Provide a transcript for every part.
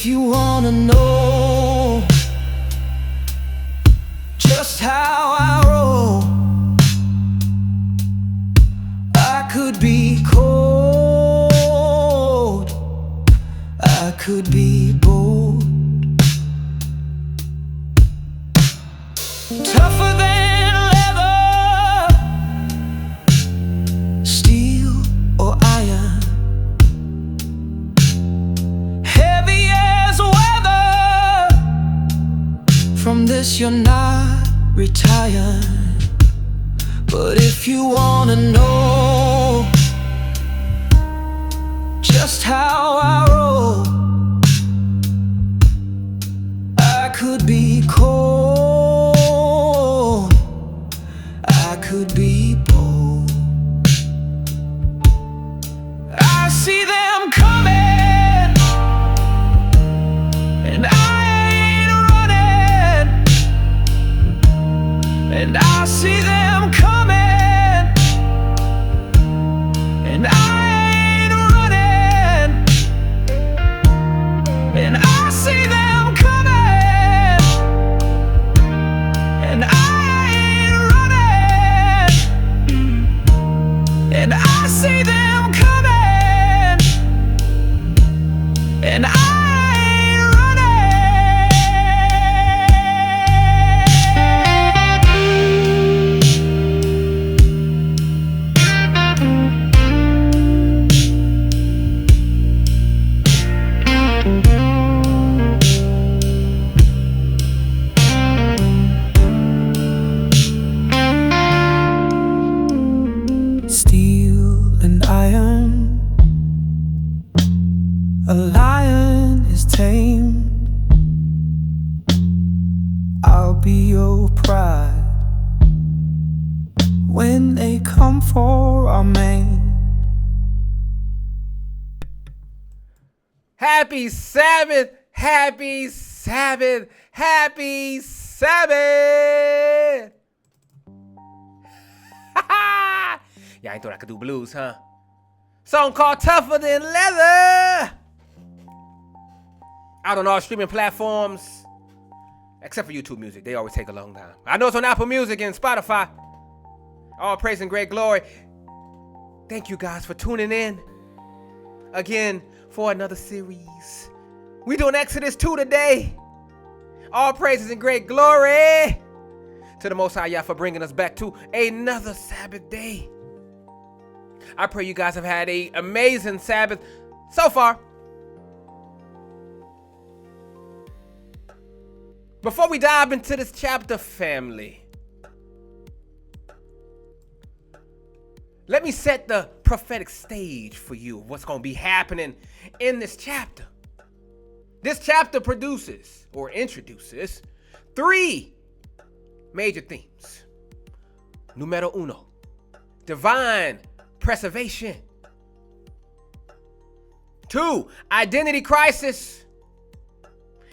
if you wanna know just how I roll, I could be cold, I could be bold, tougher than leather, steel or iron, heavy as weather. From this you're not retired. But if you wanna know just how I roll, I could be cold, I could be bold. I see them coming, and I ain't running. And I see them coming, and I ain't running. And I see them coming, and I ain't running. And I see them coming, and I ain't a lion is tamed. I'll be your pride when they come for our mane. Happy Sabbath, happy Sabbath, happy Sabbath. Y'all ain't thought I could do blues, huh? Song called Tougher Than Leather. Out on all streaming platforms, except for YouTube Music. They always take a long time. I know it's on Apple Music and Spotify. All praise and great glory. Thank you guys for tuning in again for another series. We doing Exodus 2 today. All praises and great glory to the Most High Yah for bringing us back to another Sabbath day. I pray you guys have had an amazing Sabbath so far. Before we dive into this chapter, family, let me set the prophetic stage for you of what's going to be happening in this chapter. This chapter produces or introduces three major themes. Numero uno, divine preservation. 2, identity crisis.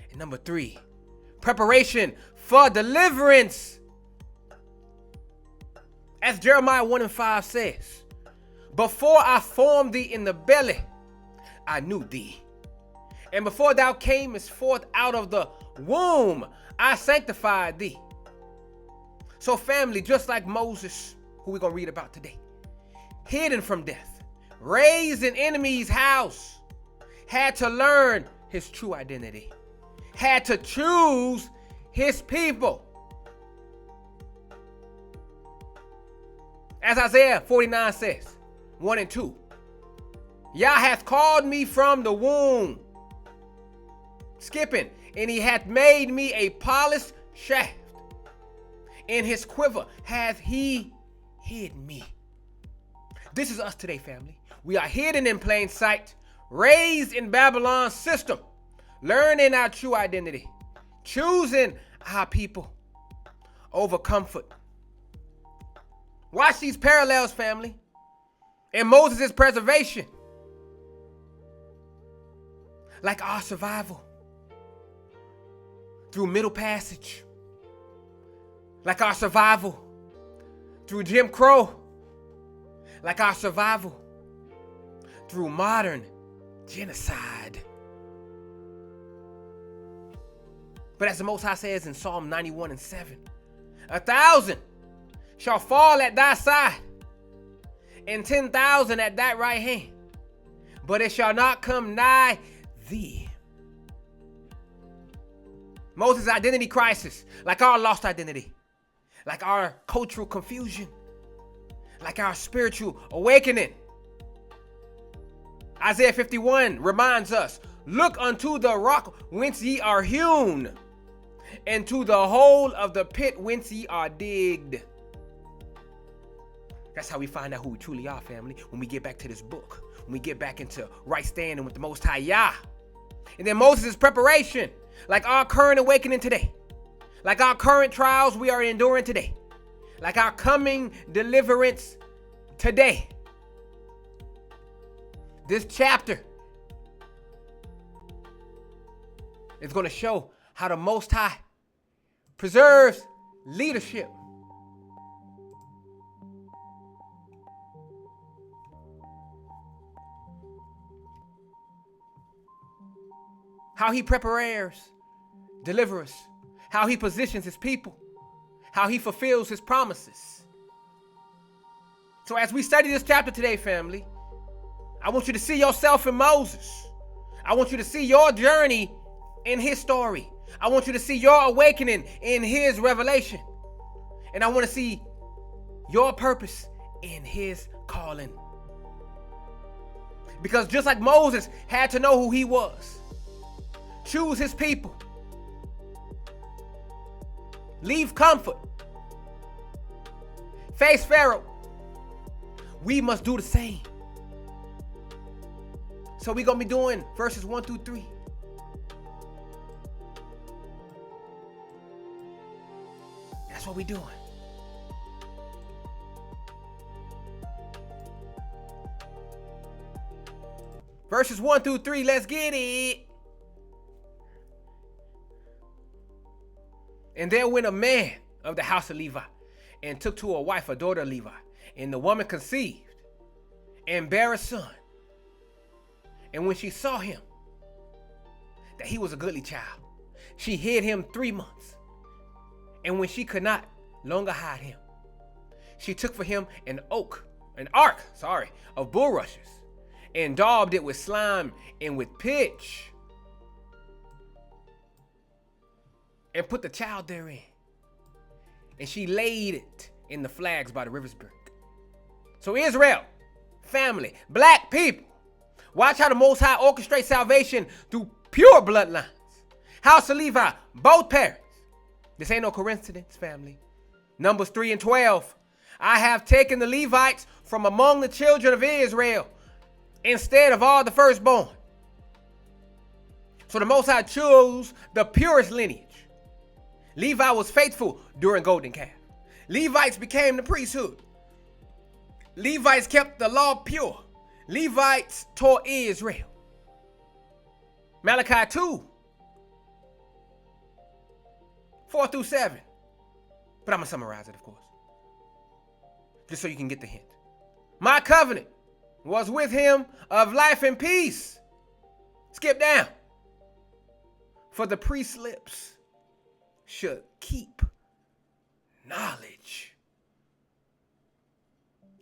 And number 3, preparation for deliverance. As Jeremiah 1:5 says, before I formed thee in the belly, I knew thee. And before thou camest forth out of the womb, I sanctified thee. So family, just like Moses, who we're going to read about today, hidden from death, raised in enemy's house, had to learn his true identity, had to choose his people. As Isaiah 49 says, 1 and 2, Yah hath called me from the womb, skipping, and he hath made me a polished shaft. In his quiver hath he hid me. This is us today, family. We are hidden in plain sight, raised in Babylon's system, learning our true identity, choosing our people over comfort. Watch these parallels, family, in Moses' preservation, like our survival through Middle Passage, like our survival through Jim Crow, like our survival through modern genocide. But as the Most High says in Psalm 91:7, 1,000 shall fall at thy side, and 10,000 at thy right hand, but it shall not come nigh thee. Moses' identity crisis, like our lost identity, like our cultural confusion, like our spiritual awakening. Isaiah 51 reminds us, look unto the rock whence ye are hewn, and to the hole of the pit whence ye are digged. That's how we find out who we truly are, family, when we get back to this book, when we get back into right standing with the Most High Yah. And then Moses' preparation, like our current awakening today, like our current trials we are enduring today, like our coming deliverance today. This chapter is going to show how the Most High preserves leadership. How he prepares deliverers, how he positions his people, how he fulfills his promises. So as we study this chapter today, family, I want you to see yourself in Moses. I want you to see your journey in his story. I want you to see your awakening in his revelation. And I want to see your purpose in his calling. Because just like Moses had to know who he was, choose his people, leave comfort, face Pharaoh, we must do the same. So we're going to be doing verses 1 through 3. That's what we're doing. Verses 1 through 3, let's get it. And there went a man of the house of Levi, and took to a wife a daughter of Levi. And the woman conceived, and bare a son. And when she saw him, that he was a goodly child, she hid him 3 months. And when she could not longer hide him, she took for him an ark of bulrushes, and daubed it with slime and with pitch, and put the child therein. And she laid it in the flags by the river's brink. So Israel, family, black people, watch how the Most High orchestrates salvation through pure bloodlines. House of Levi, both parents. This ain't no coincidence, family. Numbers 3 and 12. I have taken the Levites from among the children of Israel instead of all the firstborn. So the Most High chose the purest lineage. Levi was faithful during Golden Calf. Levites became the priesthood. Levites kept the law pure. Levites taught Israel. Malachi 2, 4 through 7. But I'm going to summarize it, of course, just so you can get the hint. My covenant was with him of life and peace. Skip down. For the priest's lips should keep knowledge.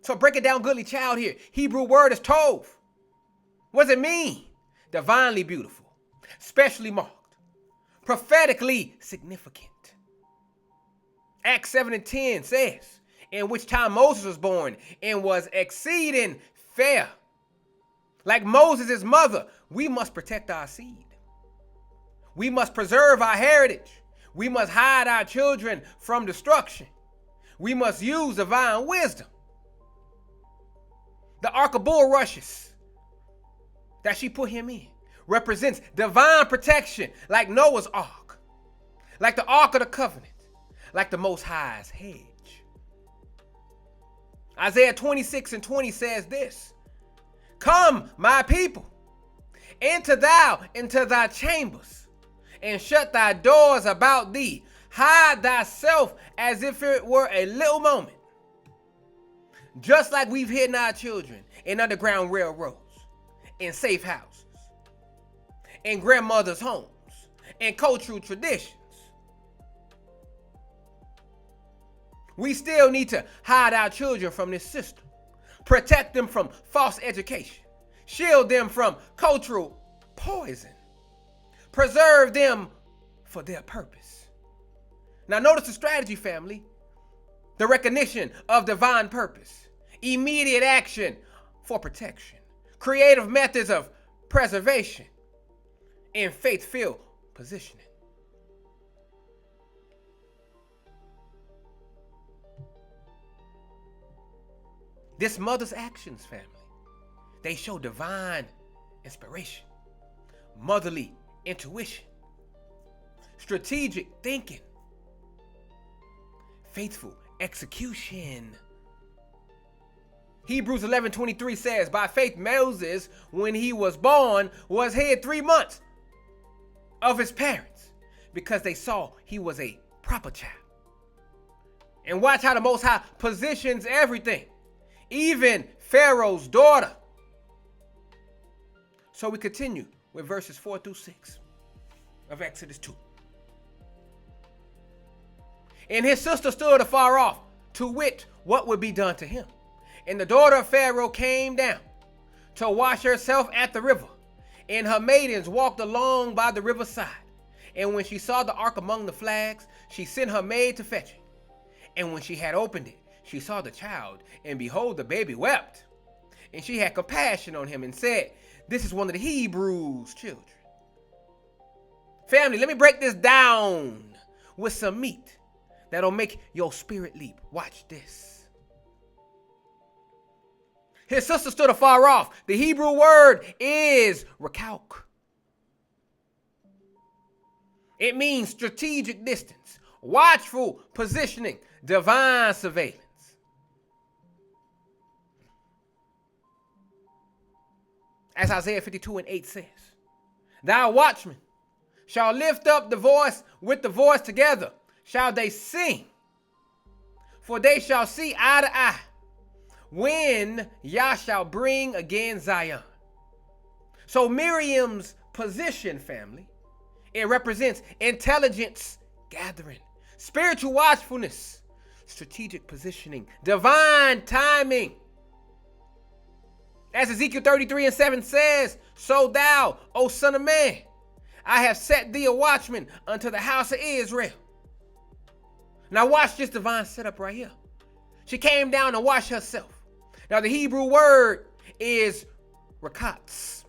So break it down, goodly child here. Hebrew word is tov. What does it mean? Divinely beautiful, specially marked, prophetically significant. Acts 7 and 10 says, in which time Moses was born and was exceeding fair. Like Moses' mother, we must protect our seed. We must preserve our heritage. We must hide our children from destruction. We must use divine wisdom. The ark of bulrushes that she put him in represents divine protection, like Noah's ark, like the ark of the covenant, like the Most High's hedge. Isaiah 26 and 20 says this, come, my people, enter thou into thy chambers, and shut thy doors about thee. Hide thyself as if it were a little moment. Just like we've hidden our children in underground railroads, in safe houses, in grandmothers' homes, in cultural traditions, We still need to hide our children from this system, protect them from false education, shield them from cultural poison, preserve them for their purpose. Now notice the strategy, family. The recognition of divine purpose, immediate action for protection, creative methods of preservation, and faith-filled positioning. This mother's actions, family, they show divine inspiration, motherly intuition, strategic thinking, faithful execution. Hebrews 11:23 says, by faith Moses, when he was born, was hid 3 months of his parents because they saw he was a proper child. And watch how the Most High positions everything, even Pharaoh's daughter. So we continue with verses 4 through 6 of Exodus 2. And his sister stood afar off to wit what would be done to him. And the daughter of Pharaoh came down to wash herself at the river. And her maidens walked along by the riverside. And when she saw the ark among the flags, she sent her maid to fetch it. And when she had opened it, she saw the child, and behold, the baby wept. And she had compassion on him and said, this is one of the Hebrews' children. Family, let me break this down with some meat that'll make your spirit leap. Watch this. His sister stood afar off. The Hebrew word is recalc. It means strategic distance, watchful positioning, divine surveillance. As Isaiah 52:8 says, thou watchman shall lift up the voice with the voice together, shall they sing, for they shall see eye to eye, when Yah shall bring again Zion. So Miriam's position, family, it represents intelligence gathering, spiritual watchfulness, strategic positioning, divine timing. As Ezekiel 33:7 says, so thou, O son of man, I have set thee a watchman unto the house of Israel. Now watch this divine setup right here. She came down to wash herself. Now the Hebrew word is rakatz,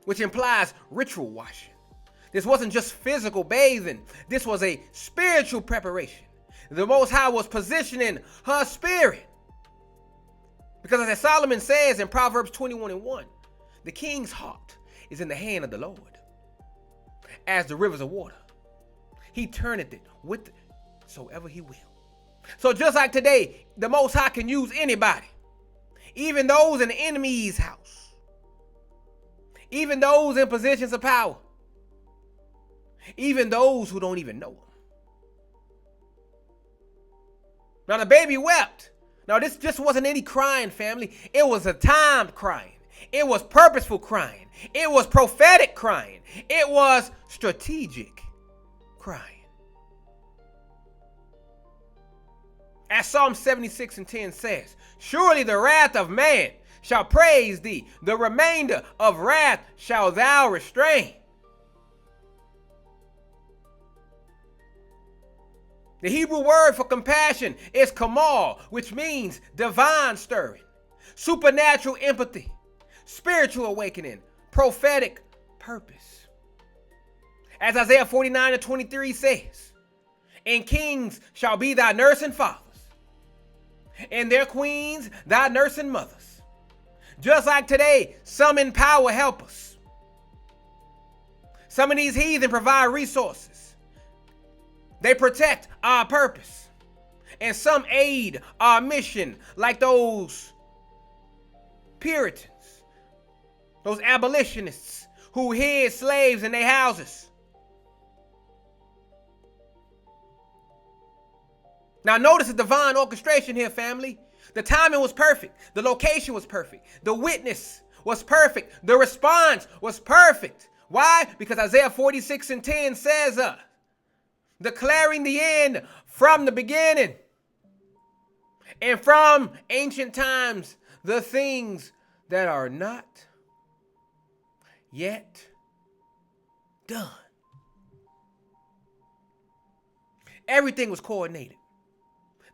which implies ritual washing. This wasn't just physical bathing. This was a spiritual preparation. The Most High was positioning her spirit. Because as Solomon says in Proverbs 21:1, the king's heart is in the hand of the Lord, as the rivers of water. He turneth it whithersoever he will. So just like today, the Most High can use anybody, even those in the enemy's house, even those in positions of power, even those who don't even know him. Now the baby wept. Now this just wasn't any crying, family. It was a timed crying. It was purposeful crying. It was prophetic crying. It was strategic crying. As Psalm 76:10 says, surely the wrath of man shall praise thee. The remainder of wrath shall thou restrain. The Hebrew word for compassion is kamal, which means divine stirring, supernatural empathy, spiritual awakening, prophetic purpose. As Isaiah 49:23 says, and kings shall be thy nursing fathers, and their queens thy nursing mothers. Just like today, some in power help us. Some of these heathen provide resources. They protect our purpose. And some aid our mission, like those Puritans, those abolitionists who hid slaves in their houses. Now notice the divine orchestration here, family. The timing was perfect. The location was perfect. The witness was perfect. The response was perfect. Why? Because Isaiah 46:10 says, declaring the end from the beginning. And from ancient times, the things that are not yet done. Everything was coordinated.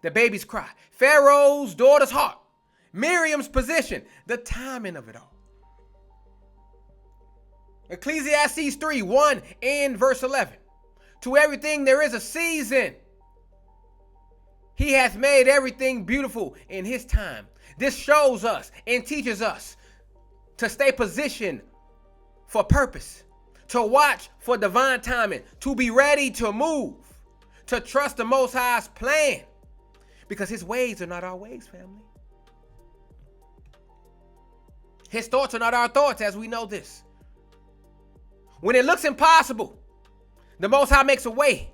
The baby's cry, Pharaoh's daughter's heart, Miriam's position, the timing of it all. Ecclesiastes 3:1 and verse 11. To everything there is a season. He hath made everything beautiful in his time. This shows us and teaches us to stay positioned for purpose, to watch for divine timing, to be ready to move, to trust the Most High's plan, because his ways are not our ways, family. His thoughts are not our thoughts, as we know this. When it looks impossible, the Most High makes a way.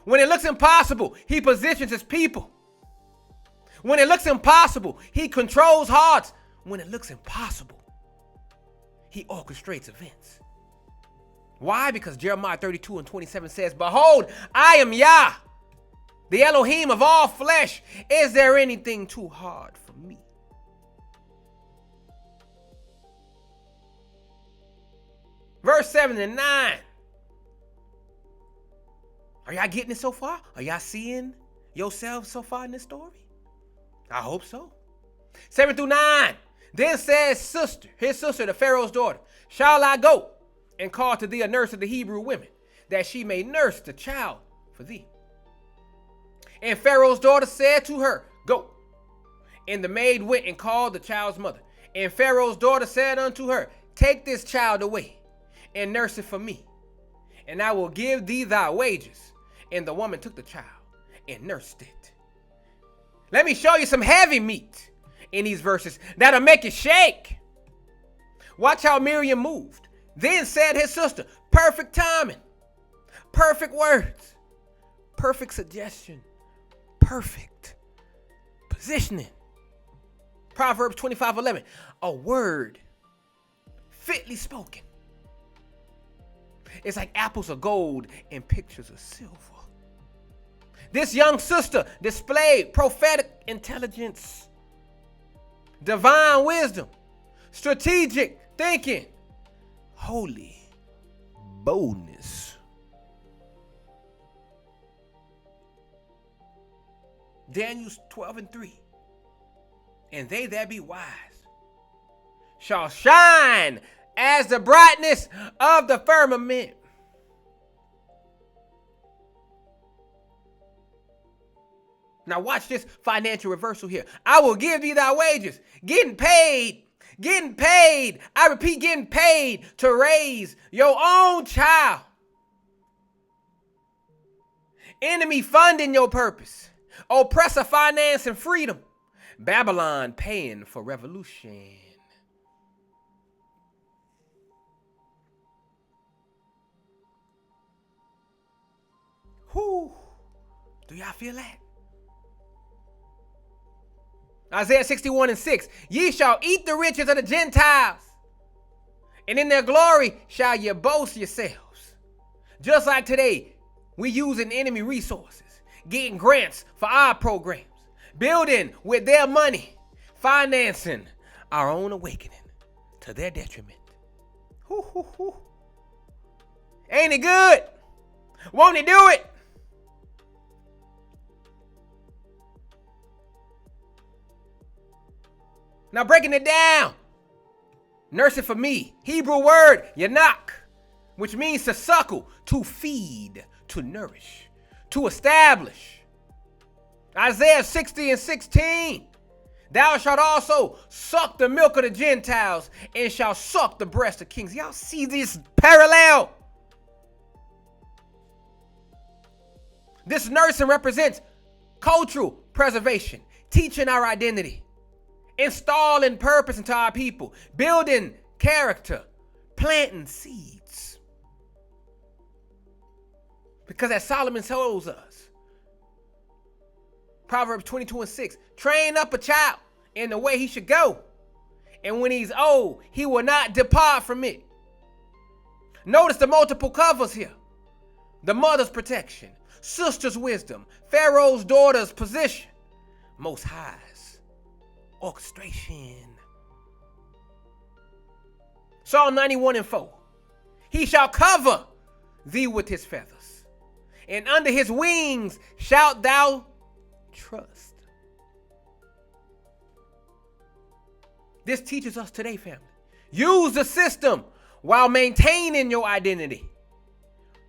When it looks impossible, he positions his people. When it looks impossible, he controls hearts. When it looks impossible, he orchestrates events. Why? Because Jeremiah 32:27 says, Behold, I am Yah, the Elohim of all flesh. Is there anything too hard for me? Verse 7 and 9. Are y'all getting it so far? Are y'all seeing yourselves so far in this story? I hope so. 7 through 9. Then says his sister, the Pharaoh's daughter, shall I go and call to thee a nurse of the Hebrew women, that she may nurse the child for thee? And Pharaoh's daughter said to her, Go. And the maid went and called the child's mother. And Pharaoh's daughter said unto her, Take this child away and nurse it for me, and I will give thee thy wages. And the woman took the child and nursed it. Let me show you some heavy meat in these verses that'll make you shake. Watch how Miriam moved. Then said his sister, perfect timing, perfect words, perfect suggestion, perfect positioning. Proverbs 25:11, a word fitly spoken. It's like apples of gold and pictures of silver. This young sister displayed prophetic intelligence, divine wisdom, strategic thinking, holy boldness. Daniel 12:3. And they that be wise shall shine as the brightness of the firmament. Now watch this financial reversal here. I will give thee thy wages. Getting paid. I repeat, getting paid to raise your own child. Enemy funding your purpose. Oppressor financing freedom. Babylon paying for revolution. Whew. Do y'all feel that? Isaiah 61:6. Ye shall eat the riches of the Gentiles, and in their glory shall ye boast yourselves. Just like today, we using enemy resources, getting grants for our programs, building with their money, financing our own awakening to their detriment. Hoo, hoo, hoo. Ain't it good? Won't he do it? Now breaking it down. Nurse it for me. Hebrew word, yanak, which means to suckle, to feed, to nourish, to establish. Isaiah 60:16. Thou shalt also suck the milk of the Gentiles and shall suck the breast of kings. Y'all see this parallel? This nursing represents cultural preservation, teaching our identity, installing purpose into our people, building character, planting seeds. Because as Solomon tells us, Proverbs 22:6, train up a child in the way he should go, and when he's old, he will not depart from it. Notice the multiple covers here. the mother's protection, sister's wisdom, Pharaoh's daughter's position, Most High's orchestration. Psalm 91:4. He shall cover thee with his feathers, and under his wings shalt thou trust. This teaches us today, family. Use the system while maintaining your identity,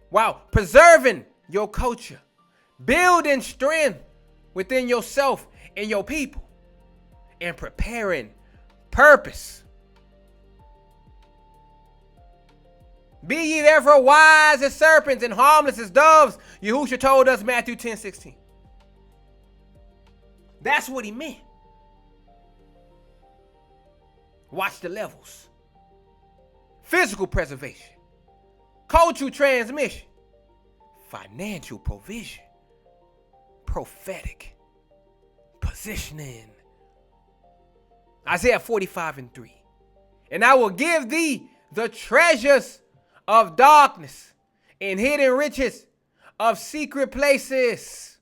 while preserving your culture, building strength within yourself and your people, and preparing purpose. Be ye therefore wise as serpents and harmless as doves, Yahushua told us, Matthew 10:16. That's what he meant. Watch the levels. Physical preservation, cultural transmission, financial provision, prophetic positioning. Isaiah 45:3. And I will give thee the treasures of darkness and hidden riches of secret places.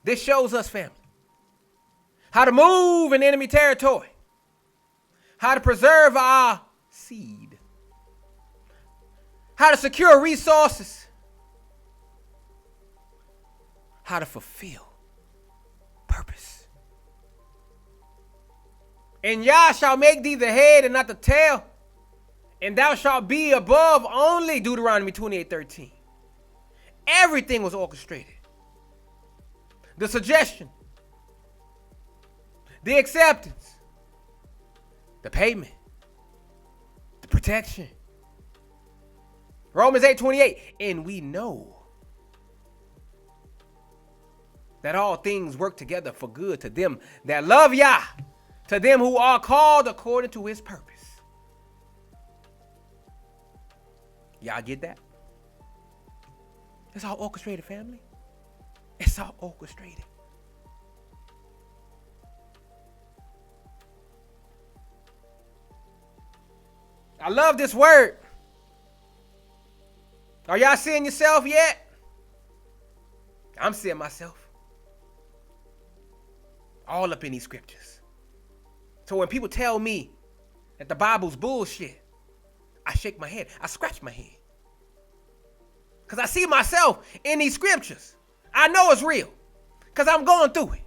This shows us, family, how to move in enemy territory, how to preserve our seed, how to secure resources, how to fulfill purpose. And Yah shall make thee the head and not the tail, and thou shalt be above only, Deuteronomy 28:13. Everything was orchestrated. The suggestion, the acceptance, the payment, the protection. Romans 8:28, and we know that all things work together for good to them that love Yah, to them who are called according to his purpose. Y'all get that? It's all orchestrated, family. It's all orchestrated. I love this word. Are y'all seeing yourself yet? I'm seeing myself. All up in these scriptures. So when people tell me that the Bible's bullshit, I shake my head. I scratch my head. Because I see myself in these scriptures. I know it's real because I'm going through it.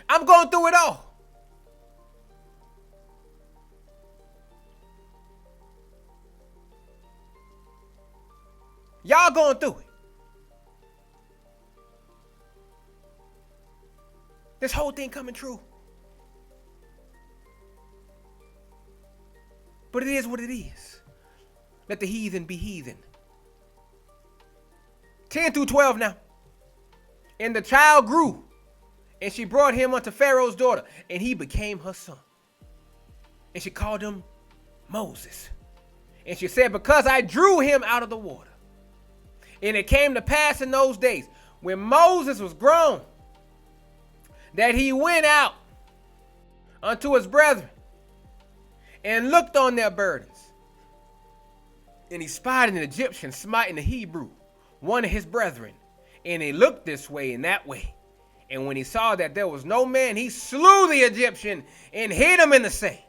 I'm going through it all. Y'all going through it. This whole thing coming true. But it is what it is. Let the heathen be heathen. 10-12 now. And the child grew, and she brought him unto Pharaoh's daughter, and he became her son. And she called him Moses. And she said, because I drew him out of the water. And it came to pass in those days, when Moses was grown, that he went out unto his brethren, and looked on their burdens. And he spied an Egyptian smiting a Hebrew, one of his brethren. And he looked this way and that way. And when he saw that there was no man, he slew the Egyptian and hid him in the sand.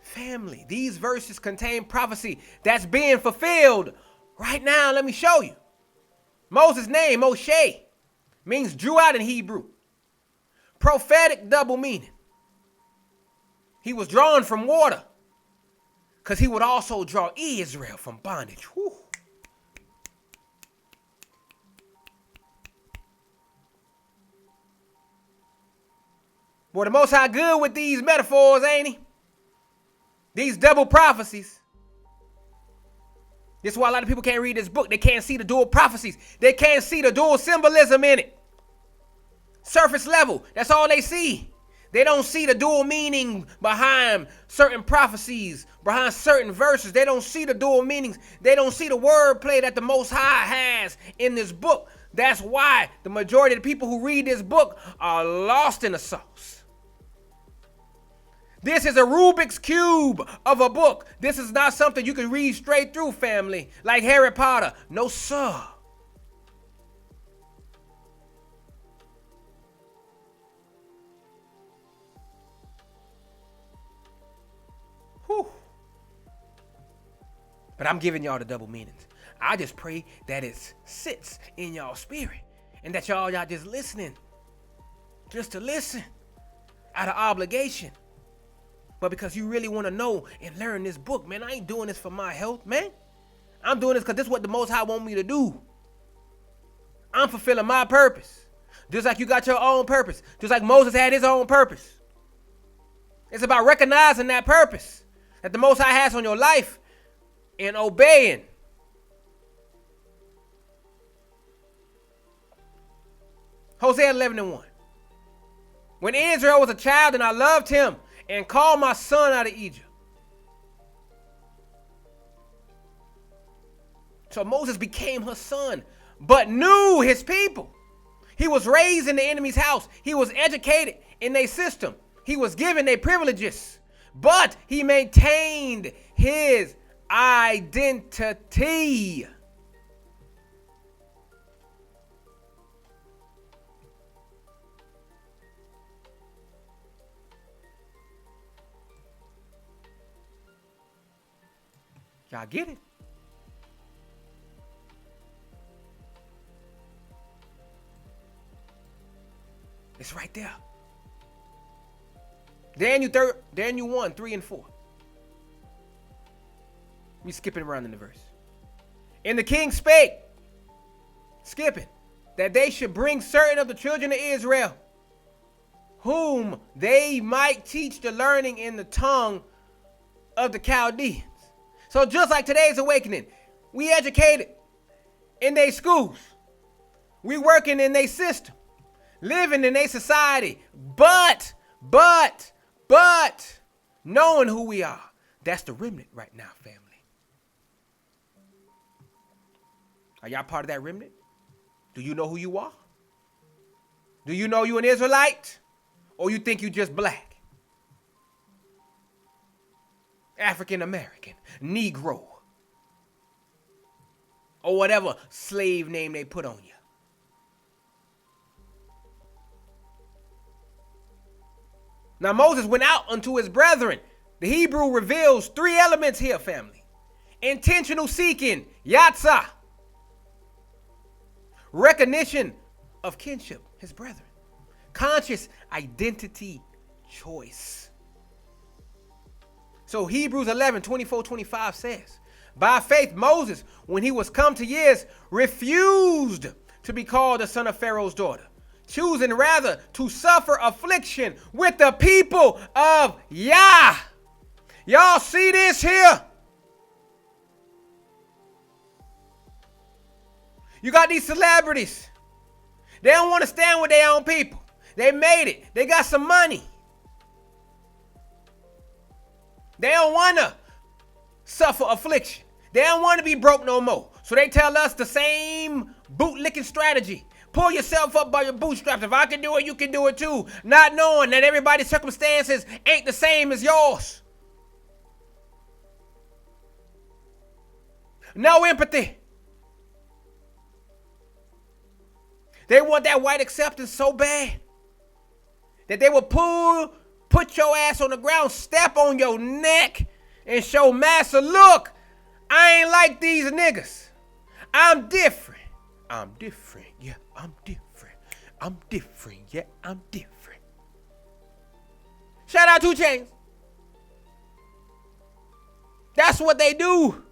Family, these verses contain prophecy that's being fulfilled right now. Let me show you. Moses' name, Moshe, means drew out in Hebrew. Prophetic double meaning. He was drawn from water, because he would also draw Israel from bondage. Whew. Boy, the Most High good with these metaphors, ain't he? These double prophecies. This is why a lot of people can't read this book. They can't see the dual prophecies. They can't see the dual symbolism in it. Surface level, that's all they see. They don't see the dual meaning behind certain prophecies, behind certain verses. They don't see the dual meanings. They don't see the wordplay that the Most High has in this book. That's why the majority of the people who read this book are lost in the sauce. This is a Rubik's Cube of a book. This is not something you can read straight through, family, like Harry Potter. No, sir. Whew. But I'm giving y'all the double meanings. I just pray that it sits in y'all spirit and that y'all just listening. Just to listen out of obligation. But because you really want to know and learn this book, man, I ain't doing this for my health, man. I'm doing this because this is what the Most High want me to do. I'm fulfilling my purpose. Just like you got your own purpose. Just like Moses had his own purpose. It's about recognizing that purpose that the Most High has on your life and obeying. Hosea 11:1. When Israel was a child and I loved him and called my son out of Egypt. So Moses became her son, but knew his people. He was raised in the enemy's house. He was educated in their system. He was given their privileges, but he maintained his identity. Y'all get it? It's right there. Daniel 1, 3 and 4. We skipping around in the verse. And the king spake, skipping, that they should bring certain of the children of Israel, whom they might teach the learning in the tongue of the Chaldeans. So just like today's awakening, we educated in their schools. We working in their system, living in their society, but knowing who we are. That's the remnant right now, family. Are y'all part of that remnant? Do you know who you are? Do you know you an Israelite? Or you think you just black? African American, Negro, or whatever slave name they put on you. Now Moses went out unto his brethren. The Hebrew reveals three elements here, family. Intentional seeking, yatzah. Recognition of kinship, his brethren. Conscious identity choice. So Hebrews 11, 24, 25 says, by faith Moses, when he was come to years, refused to be called the son of Pharaoh's daughter, choosing rather to suffer affliction with the people of Yah. Y'all see this here? You got these celebrities. They don't want to stand with their own people. They made it. They got some money. They don't want to suffer affliction. They don't want to be broke no more. So they tell us the same bootlicking strategy. Pull yourself up by your bootstraps. If I can do it, you can do it too. Not knowing that everybody's circumstances ain't the same as yours. No empathy. They want that white acceptance so bad that they will put your ass on the ground, step on your neck, and show massa, look, I ain't like these niggas. I'm different. I'm different. Yeah, I'm different. I'm different. Yeah, I'm different. Shout out 2 Chainz. That's what they do.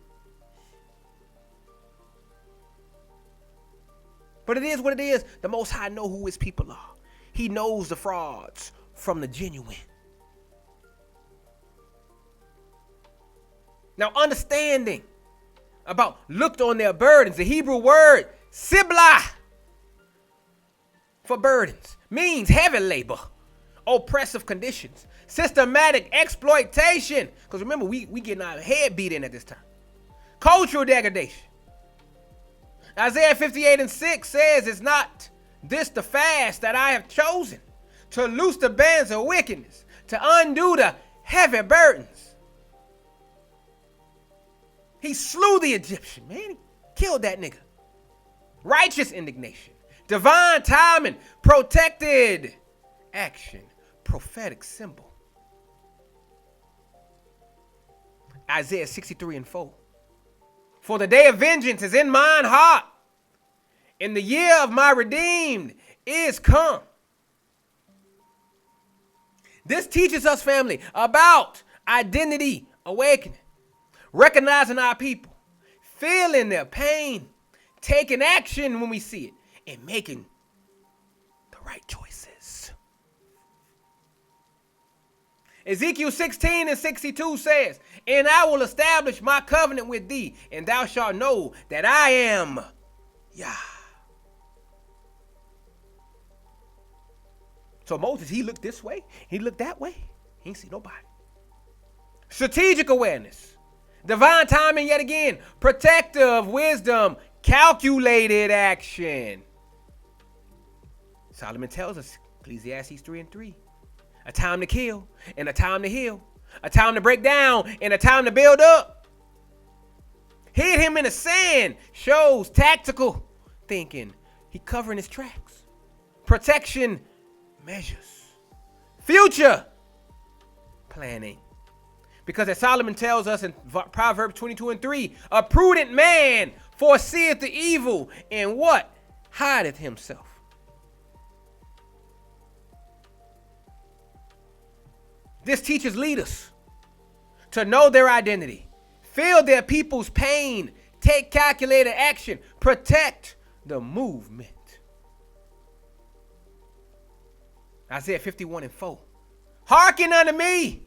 But it is what it is. The Most High know who his people are. He knows the frauds from the genuine. Now, understanding about looked on their burdens, the Hebrew word siblah for burdens means heavy labor oppressive conditions, systematic exploitation. Because remember, we getting our head beat in at this time. Cultural degradation. Isaiah 58:6 says, "It's not this the fast that I have chosen, to loose the bands of wickedness, to undo the heavy burdens." He slew the Egyptian, man. He killed that nigga. Righteous indignation, divine timing, protected action, prophetic symbol. Isaiah 63:4. "For the day of vengeance is in mine heart, and the year of my redeemed is come." This teaches us, family, about identity awakening, recognizing our people, feeling their pain, taking action when we see it, and making the right choices. Ezekiel 16:62 says, "And I will establish my covenant with thee, and thou shalt know that I am Yah." So Moses, he looked this way, he looked that way, he ain't see nobody. Strategic awareness, divine timing yet again, protective wisdom, calculated action. Solomon tells us, Ecclesiastes 3:3, a time to kill and a time to heal, a time to break down and a time to build up. Hid him in the sand shows tactical thinking. He covering his tracks. Protection measures. Future planning. Because as Solomon tells us in Proverbs 22:3, a prudent man foreseeth the evil and what? Hideth himself. This teaches leaders to know their identity, feel their people's pain, take calculated action, protect the movement. Isaiah 51:4. "Hearken unto me,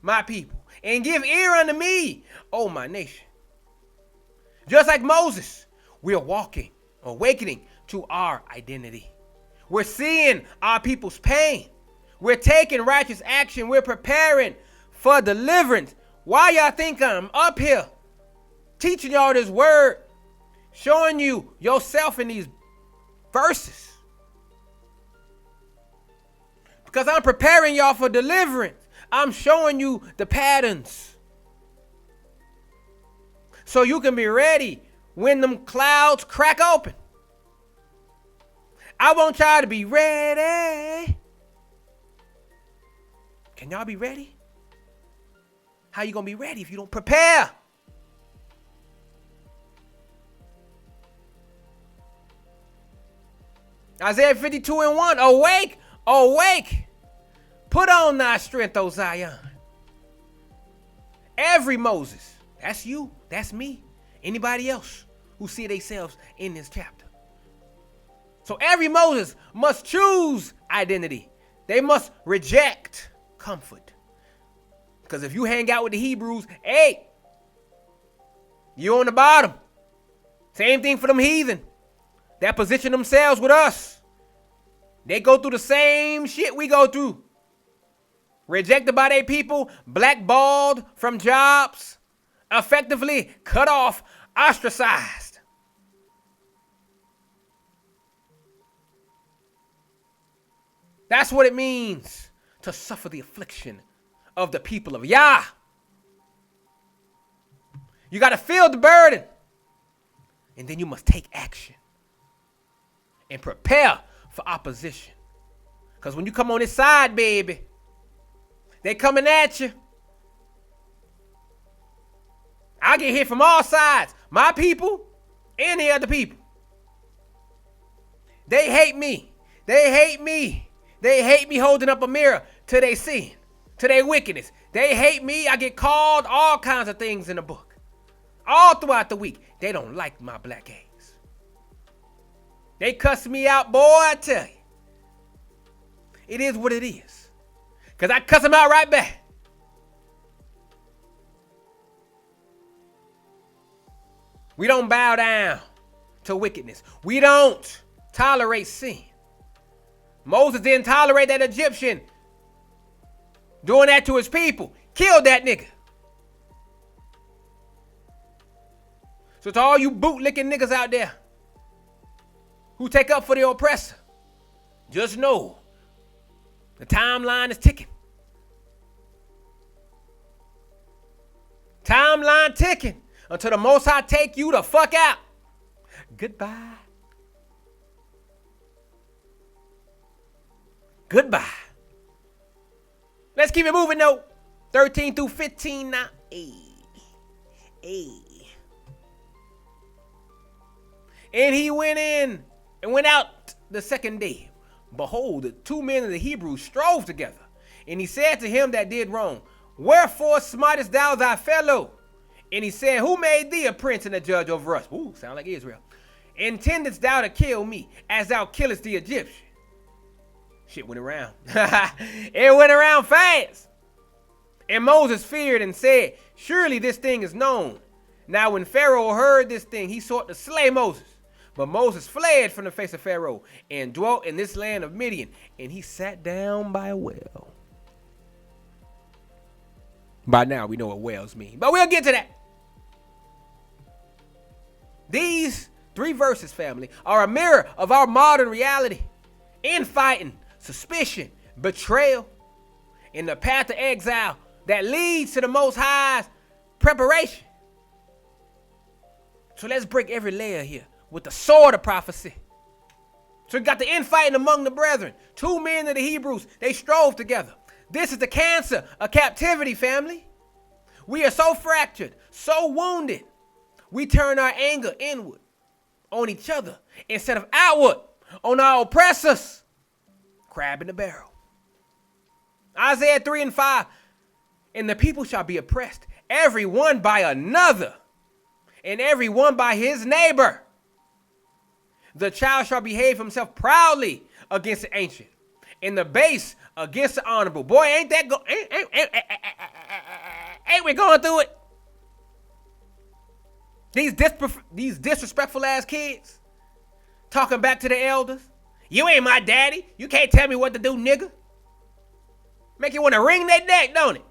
my people, and give ear unto me, O my nation." Just like Moses, we're walking, awakening to our identity. We're seeing our people's pain. We're taking righteous action. We're preparing for deliverance. Why y'all think I'm up here teaching y'all this word, showing you yourself in these verses? Because I'm preparing y'all for deliverance. I'm showing you the patterns, so you can be ready when them clouds crack open. I want y'all to be ready. Can y'all be ready? How you gonna be ready if you don't prepare? Isaiah 52:1. Awake, awake. Put on thy strength, O Zion. Every Moses, that's you, that's me, anybody else who see themselves in this chapter. So every Moses must choose identity. They must reject comfort. Because if you hang out with the Hebrews, hey, you on the bottom. Same thing for them heathen that position themselves with us. They go through the same shit we go through. Rejected by their people, blackballed from jobs, effectively cut off, ostracized. That's what it means to suffer the affliction of the people of Yah. You got to feel the burden, and then you must take action and prepare for opposition. Because when you come on this side, baby, they coming at you. I get hit from all sides. My people and the other people. They hate me. They hate me. They hate me holding up a mirror to their sin, to their wickedness. They hate me. I get called all kinds of things in the book. All throughout the week. They don't like my black eggs. They cuss me out, boy, I tell you. It is what it is. Because I cuss them out right back. We don't bow down to wickedness. We don't tolerate sin. Moses didn't tolerate that Egyptian Doing that to his people. Killed that nigga. So to all you bootlicking niggas out there who take up for the oppressor, just know the timeline is ticking. Timeline ticking until the Most High take you the fuck out. Goodbye. Goodbye. Let's keep it moving though. 13 through 15 now. And he went in and went out the second day. Behold, the two men of the Hebrews strove together. And he said to him that did wrong, wherefore smitest thou thy fellow? And he said, who made thee a prince and a judge over us? Ooh, sound like Israel. Intendest thou to kill me as thou killest the Egyptian? Shit went around. It went around fast. And Moses feared and said, surely this thing is known. Now when Pharaoh heard this thing, he sought to slay Moses. But Moses fled from the face of Pharaoh and dwelt in this land of Midian. And he sat down by a well. By now we know what wells mean, but we'll get to that. These 3 verses, family, are a mirror of our modern reality. Infighting, suspicion, betrayal, and the path to exile that leads to the Most High's preparation. So let's break every layer here with the sword of prophecy. So we got the infighting among the brethren. 2 men of the Hebrews, they strove together. This is the cancer of captivity, family. We are so fractured, so wounded. We turn our anger inward on each other instead of outward on our oppressors. Crab in the barrel. Isaiah 3 and 5. And the people shall be oppressed, every one by another, and every one by his neighbor. The child shall behave himself proudly against the ancient, and the base against the honorable. Boy, ain't we going through it? These disrespectful ass kids talking back to the elders. You ain't my daddy. You can't tell me what to do, nigga. Make you want to wring their neck, don't it?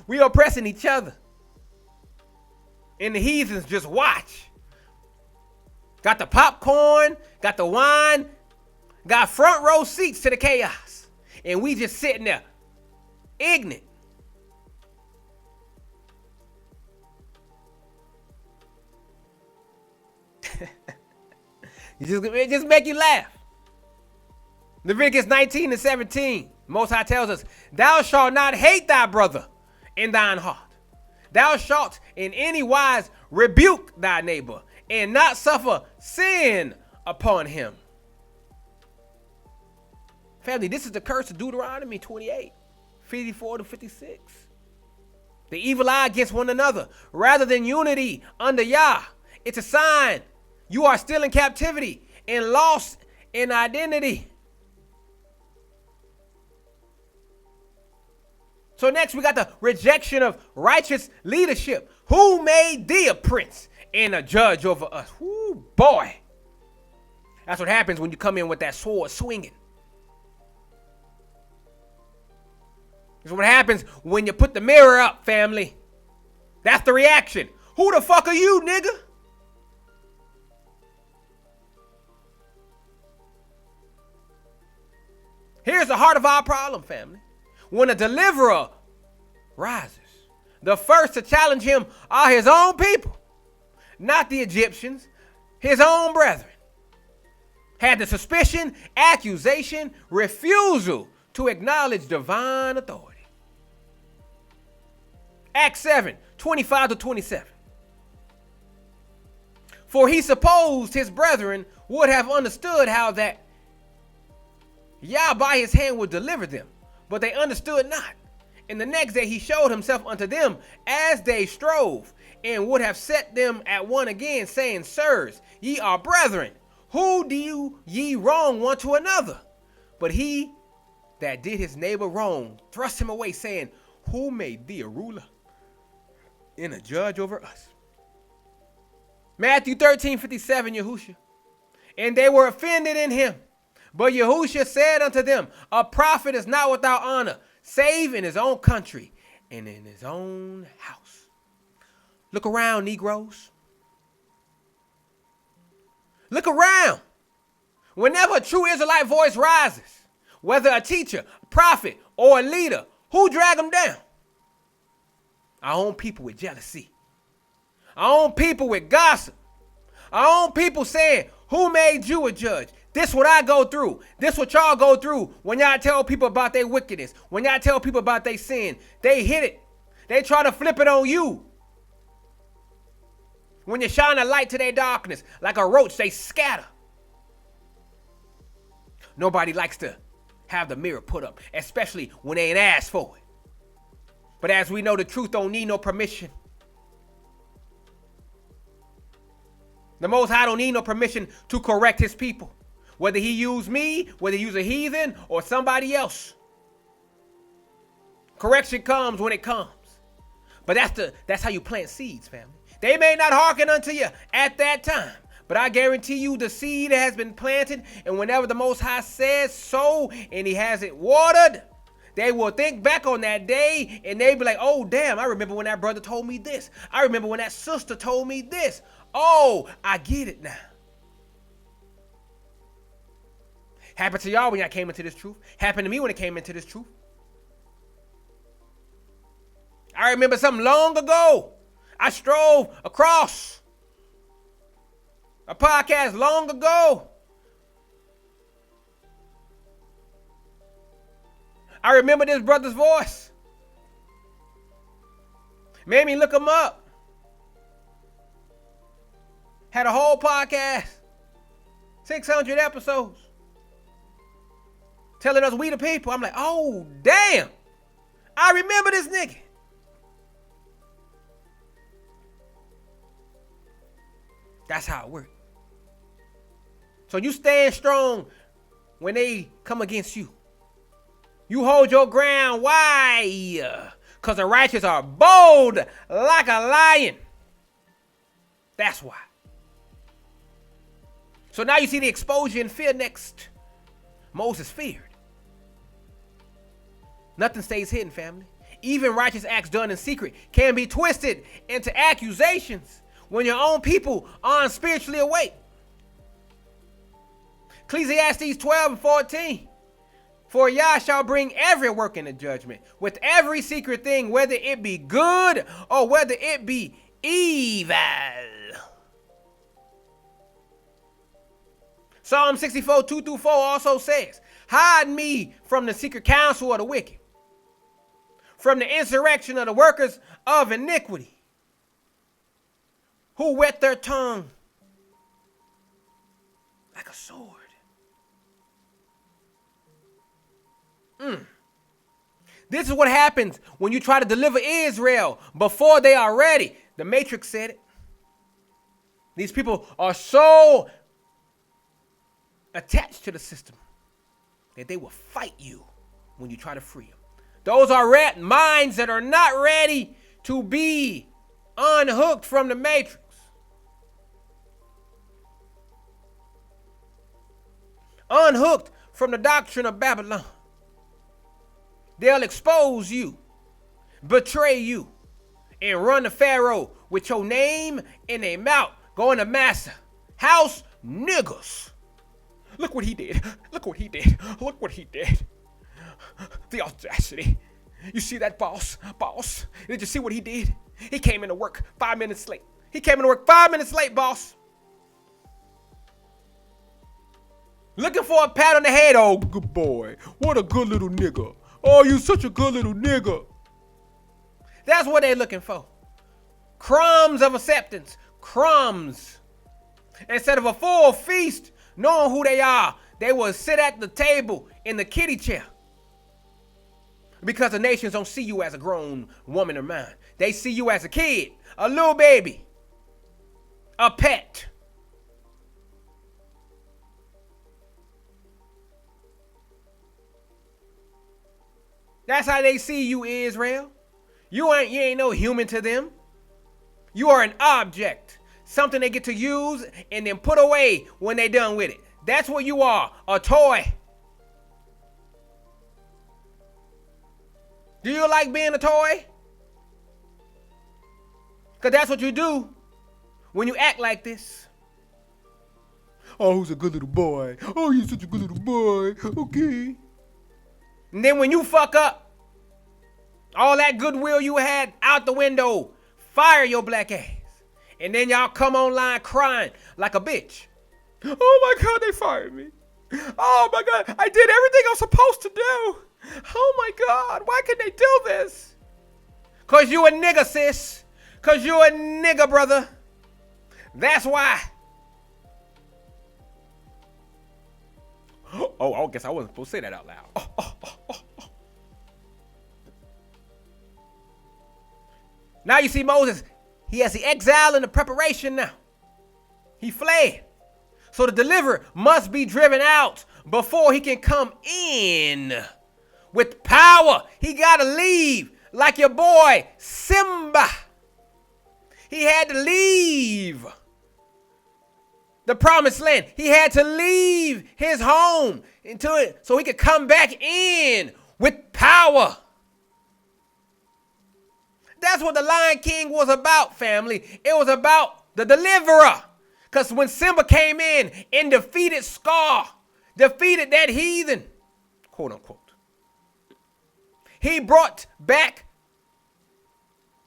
We oppressing each other. And the heathens just watch. Got the popcorn, got the wine, got front row seats to the chaos. And we just sitting there, ignorant. It just make you laugh. Leviticus 19 and 17. Most High tells us, thou shalt not hate thy brother in thine heart. Thou shalt in any wise rebuke thy neighbor and not suffer sin upon him. Family, this is the curse of Deuteronomy 28, 54 to 56. The evil eye against one another rather than unity under Yah. It's a sign you are still in captivity and lost in identity. So next we got the rejection of righteous leadership. Who made thee a prince and a judge over us? Ooh, boy. That's what happens when you come in with that sword swinging. That's what happens when you put the mirror up, family. That's the reaction. Who the fuck are you, nigga? Here's the heart of our problem, family. When a deliverer rises, the first to challenge him are his own people, not the Egyptians, his own brethren. Had the suspicion, accusation, refusal to acknowledge divine authority. Acts 7, 25 to 27. For he supposed his brethren would have understood how that Yah by his hand would deliver them, but they understood not. And the next day he showed himself unto them as they strove, and would have set them at one again, saying, sirs, ye are brethren. Who do ye wrong one to another? But he that did his neighbor wrong thrust him away, saying, who made thee a ruler and a judge over us? Matthew 13, 57, Yahusha. And they were offended in him. But Yahushua said unto them, a prophet is not without honor, save in his own country and in his own house. Look around, Negroes. Look around. Whenever a true Israelite voice rises, whether a teacher, a prophet, or a leader, who drag them down? Our own people with jealousy. Our own people with gossip. Our own people saying, who made you a judge? This what I go through. This what y'all go through when y'all tell people about their wickedness. When y'all tell people about their sin. They hit it. They try to flip it on you. When you shine a light to their darkness, like a roach, they scatter. Nobody likes to have the mirror put up, especially when they ain't asked for it. But as we know, the truth don't need no permission. The Most High don't need no permission to correct his people. Whether he use me, whether he use a heathen or somebody else. Correction comes when it comes. But that's how you plant seeds, family. They may not hearken unto you at that time, but I guarantee you the seed has been planted, and whenever the Most High says so and he has it watered, they will think back on that day and they be like, oh, damn, I remember when that brother told me this. I remember when that sister told me this. Oh, I get it now. Happened to y'all when y'all came into this truth. Happened to me when it came into this truth. I remember something long ago. I strove across a podcast long ago. I remember this brother's voice. Made me look him up. Had a whole podcast. 600 episodes. Telling us we the people. I'm like, oh, damn. I remember this nigga. That's how it works. So you stand strong when they come against you. You hold your ground. Why? Because the righteous are bold like a lion. That's why. So now you see the exposure and fear next. Moses feared. Nothing stays hidden, family. Even righteous acts done in secret can be twisted into accusations when your own people aren't spiritually awake. Ecclesiastes 12:14. For Yah shall bring every work into judgment with every secret thing, whether it be good or whether it be evil. Psalm 64:2-4 also says, hide me from the secret counsel of the wicked, from the insurrection of the workers of iniquity, who whet their tongue like a sword. This is what happens when you try to deliver Israel before they are ready. The Matrix said it. These people are so attached to the system that they will fight you when you try to free them. Those are minds that are not ready to be unhooked from the Matrix. Unhooked from the doctrine of Babylon. They'll expose you, betray you, and run to Pharaoh with your name in their mouth, going to Massa. House niggas. Look what he did. Look what he did. Look what he did. The audacity. You see that, boss? Boss, did you see what he did? He came into work 5 minutes late. He came into work 5 minutes late, boss. Looking for a pat on the head. Oh, good boy. What a good little nigga. Oh, you such a good little nigga. That's what they're looking for. Crumbs of acceptance. Crumbs. Instead of a full feast, knowing who they are, they will sit at the table in the kiddie chair. Because the nations don't see you as a grown woman or man. They see you as a kid, a little baby, a pet. That's how they see you, Israel. You ain't no human to them. You are an object, something they get to use and then put away when they done with it. That's what you are, a toy. Do you like being a toy? Because that's what you do when you act like this. Oh, who's a good little boy? Oh, you're such a good little boy. Okay. And then when you fuck up, all that goodwill you had out the window, fire your black ass. And then y'all come online crying like a bitch. Oh my God, they fired me. Oh my God, I did everything I was supposed to do. Oh my God, why can they do this? Cause you a nigga, sis. Cause you a nigga, brother. That's why. Oh, I guess I wasn't supposed to say that out loud. Now you see Moses, he has the exile and the preparation now. He fled. So the deliverer must be driven out before he can come in with power. He got to leave like your boy Simba. He had to leave the promised land. He had to leave his home into it so he could come back in with power. That's what the Lion King was about, family. It was about the deliverer. Because when Simba came in and defeated Scar, defeated that heathen, quote unquote, he brought back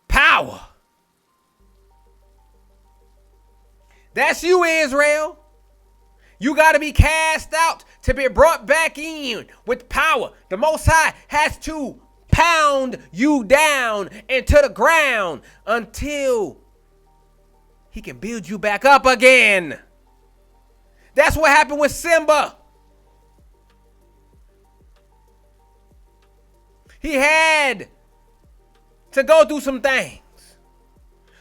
power. That's you, Israel. You got to be cast out to be brought back in with power. The Most High has to pound you down into the ground until he can build you back up again. That's what happened with Simba. He had to go through some things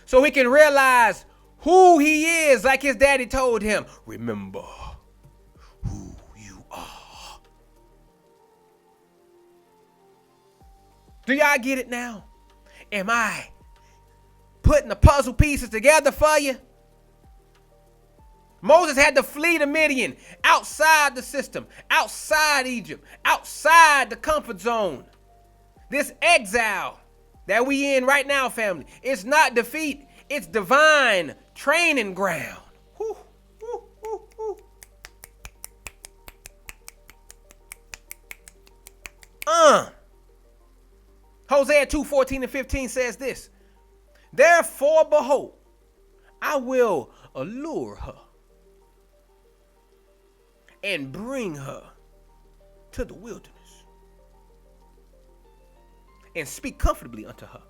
so he can realize who he is, like his daddy told him. Remember who you are. Do y'all get it now? Am I putting the puzzle pieces together for you? Moses had to flee to Midian, outside the system, outside Egypt, outside the comfort zone. This exile that we in right now, family, it's not defeat, it's divine training ground. Woo, woo, woo, woo. Hosea 2:14-15 says this. Therefore, behold, I will allure her and bring her to the wilderness and speak comfortably unto her.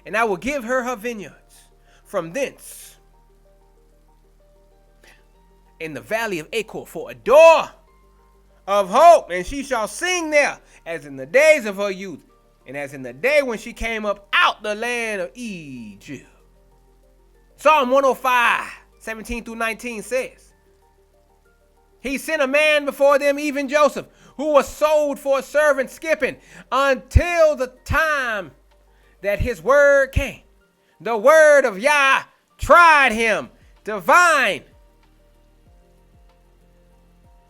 And I will give her her vineyards from thence in the valley of Achor for a door of hope. And she shall sing there as in the days of her youth, and as in the day when she came up out the land of Egypt. Psalm 105:17-19 says, he sent a man before them, even Joseph, who was sold for a servant, skipping until the time that his word came. The word of Yah tried him. Divine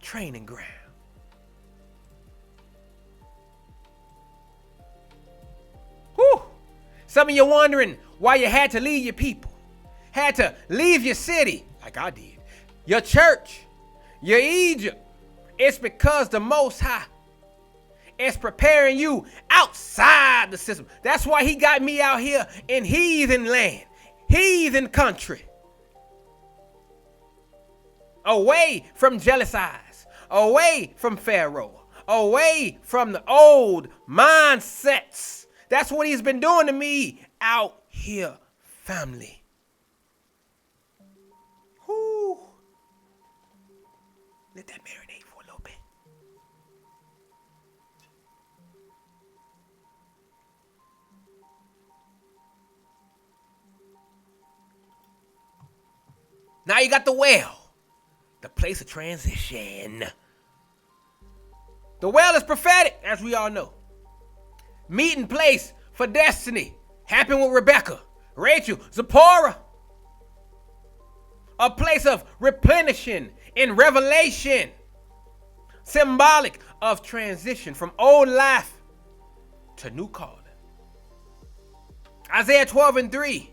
training ground. Whew. Some of you wondering why you had to leave your people, had to leave your city, like I did, your church, your Egypt. It's because the Most High is preparing you outside the system. That's why he got me out here in heathen land, heathen country, away from jealous eyes, away from Pharaoh, away from the old mindsets. That's what he's been doing to me out here, family. Whew. Let that marinate for a little bit. Now you got the well, the place of transition. The well is prophetic, as we all know. Meeting place for destiny. Happened with Rebecca, Rachel, Zipporah. A place of replenishing in Revelation, symbolic of transition from old life to new calling. Isaiah 12:3,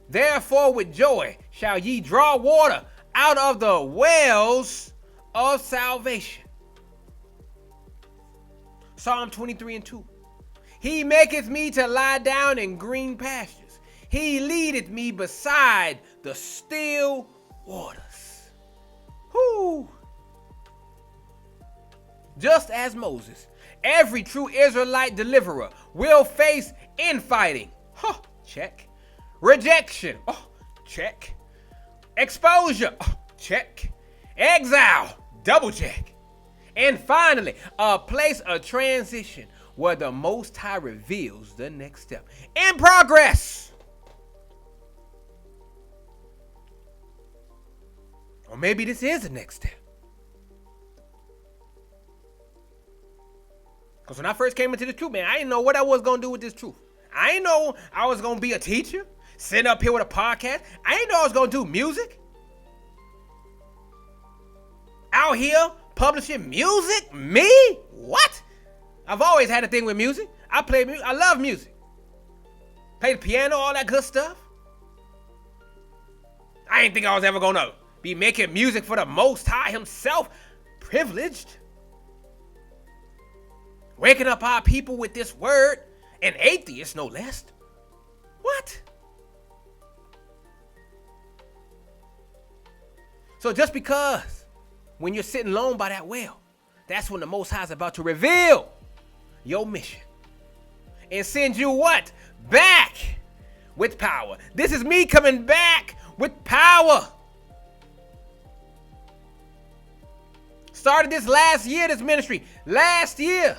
therefore with joy shall ye draw water out of the wells of salvation. Psalm 23:2, he maketh me to lie down in green pastures. He leadeth me beside the still waters. Whoo! Just as Moses, every true Israelite deliverer will face infighting. Huh, check. Rejection. Oh, check. Exposure. Oh, check. Exile. Double check. And finally, a place of transition where the Most High reveals the next step. In progress. Or maybe this is the next step. Because when I first came into the truth, man, I didn't know what I was going to do with this truth. I didn't know I was going to be a teacher, sitting up here with a podcast. I didn't know I was going to do music. Out here publishing music? Me? What? I've always had a thing with music. I play music. I love music. Play the piano, all that good stuff. I didn't think I was ever going to be making music for the Most High himself. Privileged. Waking up our people with this word, and atheists no less. What? So just because when you're sitting alone by that well, that's when the Most High is about to reveal your mission and send you what? Back with power. This is me coming back with power. Started this last year, this ministry. Last year.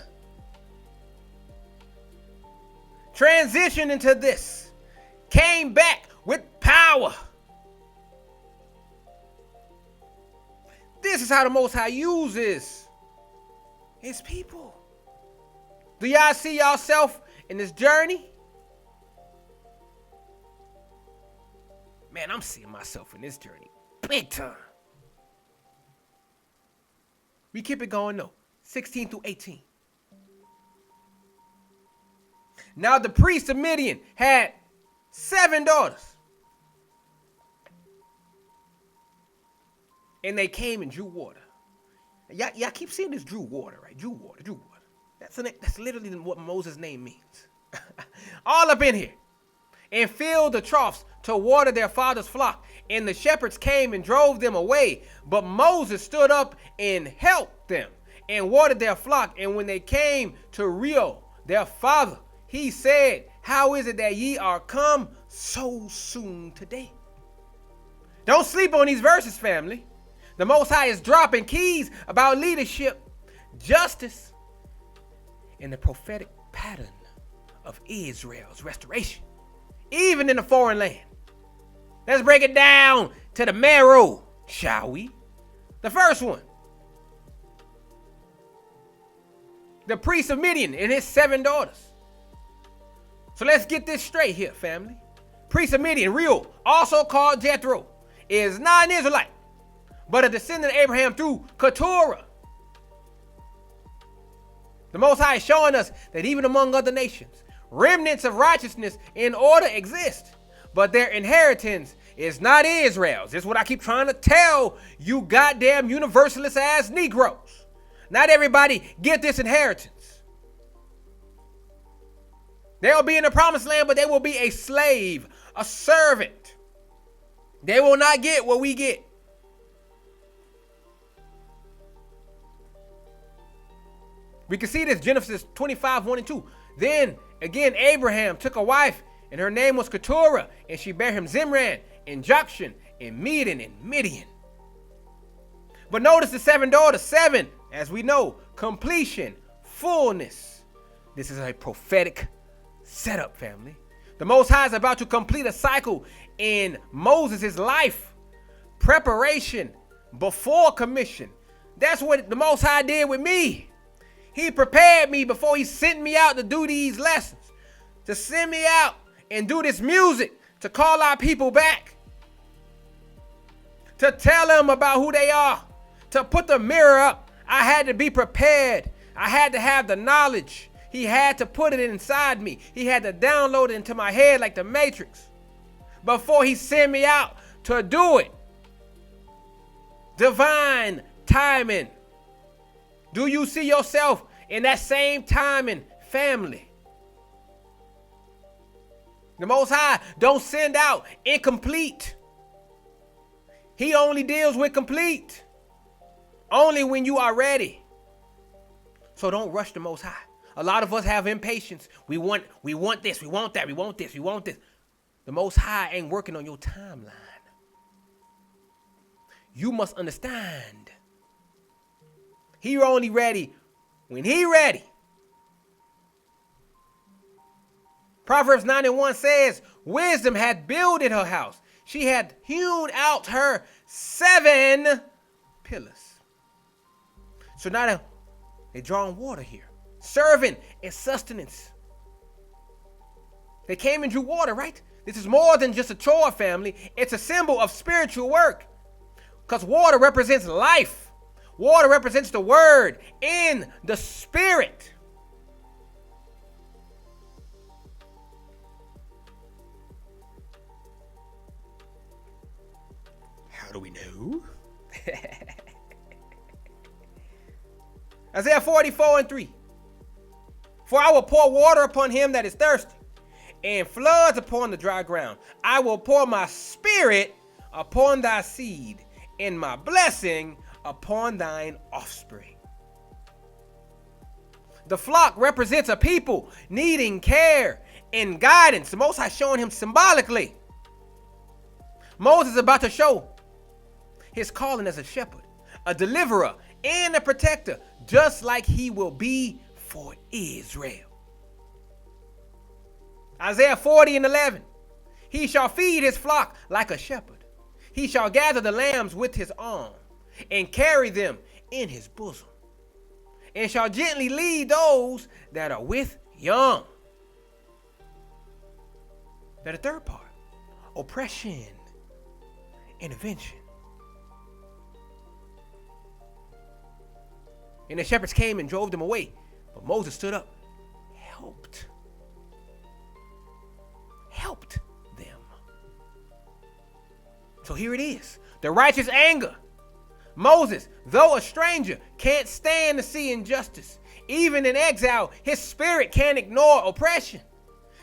Transitioned into this. Came back with power. This is how the Most High uses his people. Do y'all see yourself in this journey? Man, I'm seeing myself in this journey big time. We keep it going though. 16 through 18. Now the priest of Midian had 7 daughters. And they came and drew water. Y'all keep seeing this drew water, right? Drew water. That's literally what Moses' name means. All up in here. And filled the troughs to water their father's flock. And the shepherds came and drove them away. But Moses stood up and helped them and watered their flock. And when they came to Rio, their father, he said, how is it that ye are come so soon today? Don't sleep on these verses, family. The Most High is dropping keys about leadership, justice, and the prophetic pattern of Israel's restoration, even in a foreign land. Let's break it down to the marrow, shall we? The first one. The priest of Midian and his 7 daughters. So let's get this straight here, family. Priest of Midian, Reuel, also called Jethro, is not an Israelite, but a descendant of Abraham through Keturah. The Most High is showing us that even among other nations, remnants of righteousness in order exist, but their inheritance is not Israel's. This is what I keep trying to tell you goddamn universalist ass Negroes. Not everybody get this inheritance. They'll be in the promised land, but they will be a slave, a servant. They will not get what we get. We can see this, Genesis 25, 1 and 2. Then again, Abraham took a wife, and her name was Keturah, and she bare him Zimran, and Jokshan, and Medan, and Midian. But notice the 7 daughters. 7, as we know, completion, fullness. This is a prophetic setup, family. The Most High is about to complete a cycle in Moses' life. Preparation before commission. That's what the Most High did with me. He prepared me before he sent me out to do these lessons, to send me out and do this music, to call our people back, to tell them about who they are, To put the mirror up, I had to be prepared. I had to have the knowledge. He had to put it inside me. He had to download it into my head like the Matrix before he sent me out to do it. Divine timing. Do you see yourself in that same timing, family? The Most High don't send out incomplete. He only deals with complete. Only when you are ready. So don't rush the Most High. A lot of us have impatience. We want this, we want that, we want this, we want this. The Most High ain't working on your timeline. You must understand. He only ready when he ready. Proverbs 9:1 says, wisdom hath builded her house. She had hewn out her 7 pillars. So now they're drawing water here. Serving and sustenance. They came and drew water, right? This is more than just a chore, family. It's a symbol of spiritual work. Because water represents life. Water represents the word in the spirit. How do we know? Isaiah 44:3. For I will pour water upon him that is thirsty, and floods upon the dry ground. I will pour my spirit upon thy seed, and my blessing upon thine offspring. The flock represents a people needing care and guidance. The Most High showing him symbolically. Moses is about to show his calling as a shepherd, a deliverer, and a protector, just like he will be for Israel. Isaiah 40:11. He shall feed his flock like a shepherd. He shall gather the lambs with his arm and carry them in his bosom, and shall gently lead those that are with young. Now the third part, oppression, intervention. And the shepherds came and drove them away. But Moses stood up, helped them. So here it is, the righteous anger. Moses, though a stranger, can't stand to see injustice. Even in exile, his spirit can't ignore oppression.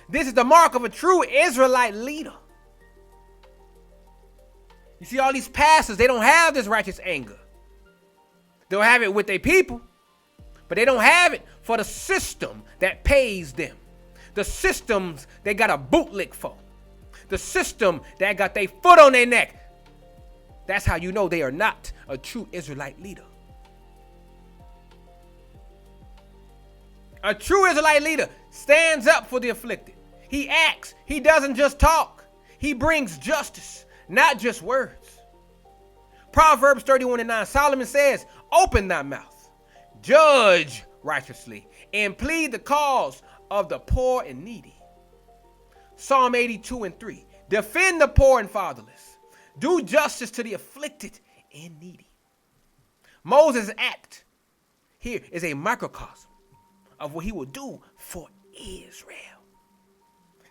This is the mark of a true Israelite leader. You see all these pastors, they don't have this righteous anger. They'll have it with their people, but they don't have it for the system that pays them. The systems they got a bootlick for. The system that got their foot on their neck. That's how you know they are not a true Israelite leader. A true Israelite leader stands up for the afflicted. He acts. He doesn't just talk. He brings justice, not just words. Proverbs 31:9, Solomon says, open thy mouth, judge righteously, and plead the cause of the poor and needy. Psalm 82:3, defend the poor and fatherless. Do justice to the afflicted and needy. Moses' act here is a microcosm of what he will do for Israel.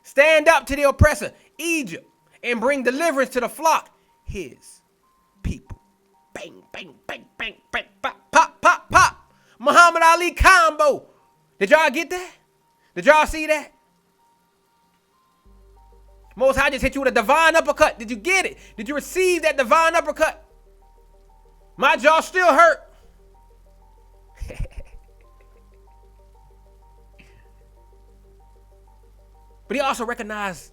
Stand up to the oppressor, Egypt, and bring deliverance to the flock, his people. Bang, bang, bang, bang, bang, pop, pop, pop, pop. Muhammad Ali combo. Did y'all get that? Did y'all see that? Most High just hit you with a divine uppercut. Did you get it? Did you receive that divine uppercut? My jaw still hurt. But he also recognized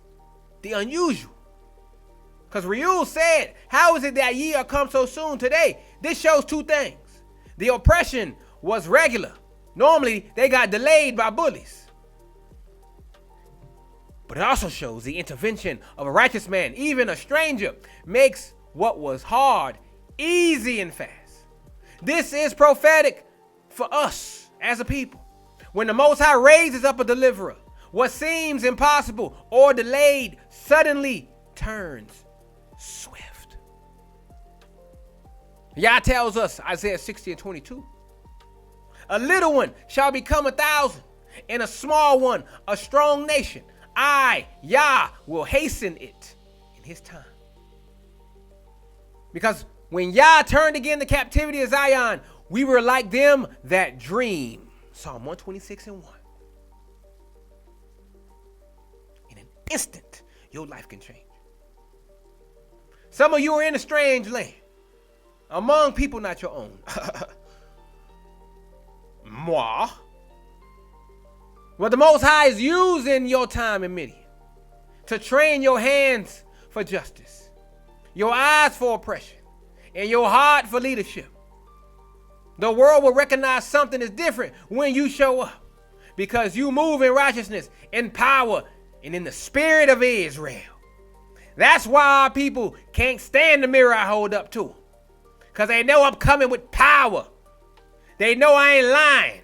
the unusual. Because Reul said, how is it that ye are come so soon today? This shows two things. The oppression was regular. Normally, they got delayed by bullies. But it also shows the intervention of a righteous man, even a stranger, makes what was hard easy and fast. This is prophetic for us as a people. When the Most High raises up a deliverer, what seems impossible or delayed suddenly turns swift. Yah tells us, Isaiah 60:22, a little one shall become 1,000, and a small one a strong nation. I, Yah, will hasten it in his time. Because when Yah turned again the captivity of Zion, we were like them that dream. Psalm 126:1. In an instant, your life can change. Some of you are in a strange land, among people not your own. Moi. Well, the Most High is using your time in Midian to train your hands for justice, your eyes for oppression, and your heart for leadership. The world will recognize something is different when you show up, because you move in righteousness, in power, and in the spirit of Israel. That's why our people can't stand the mirror I hold up to them, because they know I'm coming with power. They know I ain't lying.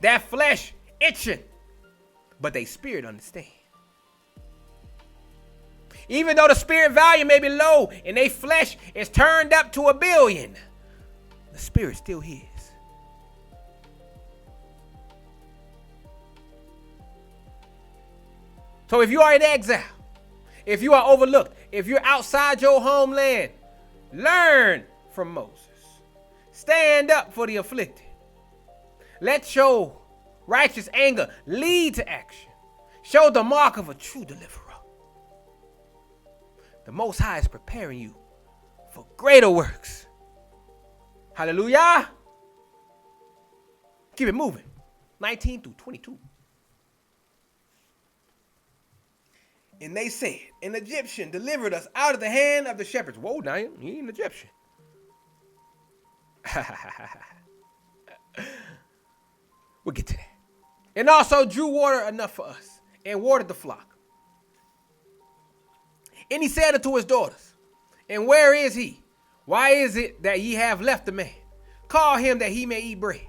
That flesh itching, but they spirit understand. Even though the spirit value may be low and they flesh is turned up to 1 billion, the spirit still his. So if you are in exile, if you are overlooked, if you're outside your homeland, learn from Moses. Stand up for the afflicted. Let your righteous anger lead to action. Show the mark of a true deliverer. The Most High is preparing you for greater works. Hallelujah. Keep it moving. 19 through 22. And they said, an Egyptian delivered us out of the hand of the shepherds. Whoa, now he ain't an Egyptian. We'll get to that. And also drew water enough for us and watered the flock. And he said unto his daughters, and where is he? Why is it that ye have left the man? Call him that he may eat bread.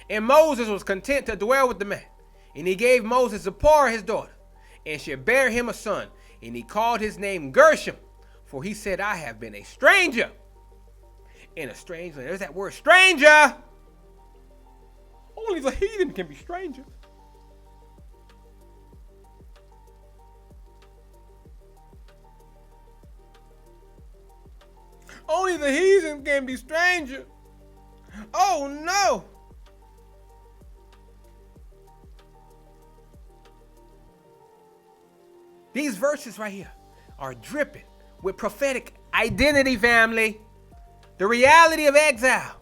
And Moses was content to dwell with the man. And he gave Moses Zipporah his daughter, and she bare him a son. And he called his name Gershom, for he said, I have been a stranger in a strange land. There's that word, stranger. Only the heathen can be strangers. Only the heathen can be strangers. Oh no. These verses right here are dripping with prophetic identity, family. The reality of exile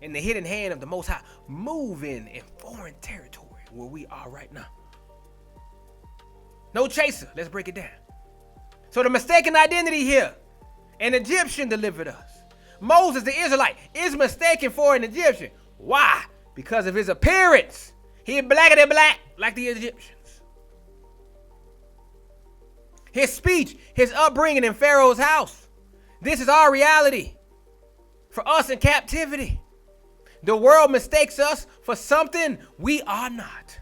and the hidden hand of the Most High moving in foreign territory where we are right now. No chaser. Let's break it down. So the mistaken identity here, an Egyptian delivered us. Moses, the Israelite, is mistaken for an Egyptian. Why? Because of his appearance. He blacker than black like the Egyptians. His speech, his upbringing in Pharaoh's house. This is our reality for us in captivity. The world mistakes us for something we are not.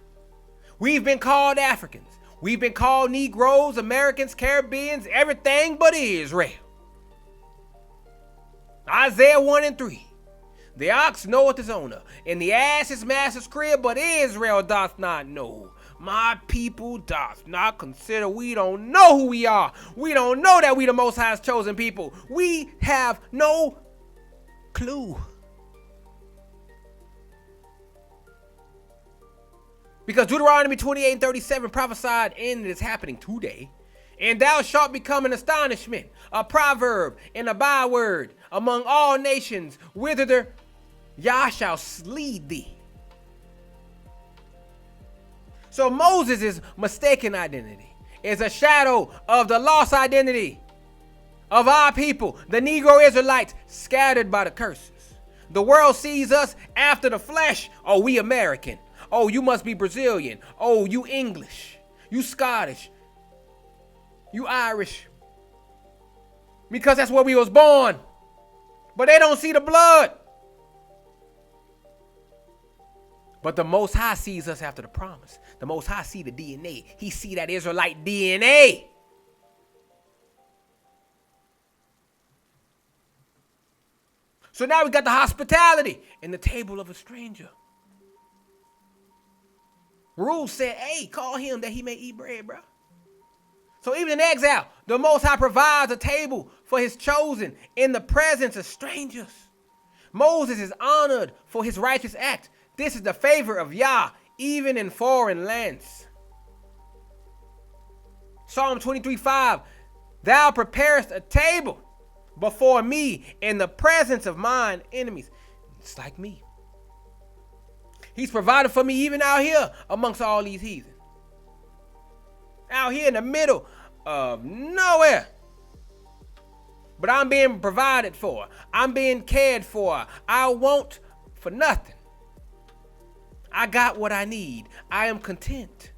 We've been called Africans. We've been called Negroes, Americans, Caribbeans, everything but Israel. Isaiah 1:3. The ox knoweth his owner, and the ass his master's crib, but Israel doth not know. My people doth not consider. We don't know who we are. We don't know that we the Most High's chosen people. We have no clue. Because Deuteronomy 28:37 prophesied, and it is happening today. And thou shalt become an astonishment, a proverb, and a byword among all nations, whither Yah shall lead thee. So Moses' mistaken identity is a shadow of the lost identity of our people, the Negro Israelites scattered by the curses. The world sees us after the flesh. Oh, we American. Oh, you must be Brazilian. Oh, you English. You Scottish. You Irish. Because that's where we was born. But they don't see the blood. But the Most High sees us after the promise. The Most High see the DNA. He see that Israelite DNA. So now we got the hospitality and the table of a stranger. Rules said, hey, call him that he may eat bread, bro. So even in exile, the Most High provides a table for his chosen in the presence of strangers. Moses is honored for his righteous act. This is the favor of Yah, even in foreign lands. Psalm 23:5, thou preparest a table before me in the presence of mine enemies. It's like me. He's provided for me even out here amongst all these heathen. Out here in the middle of nowhere. But I'm being provided for. I'm being cared for. I want for nothing. I got what I need. I am content.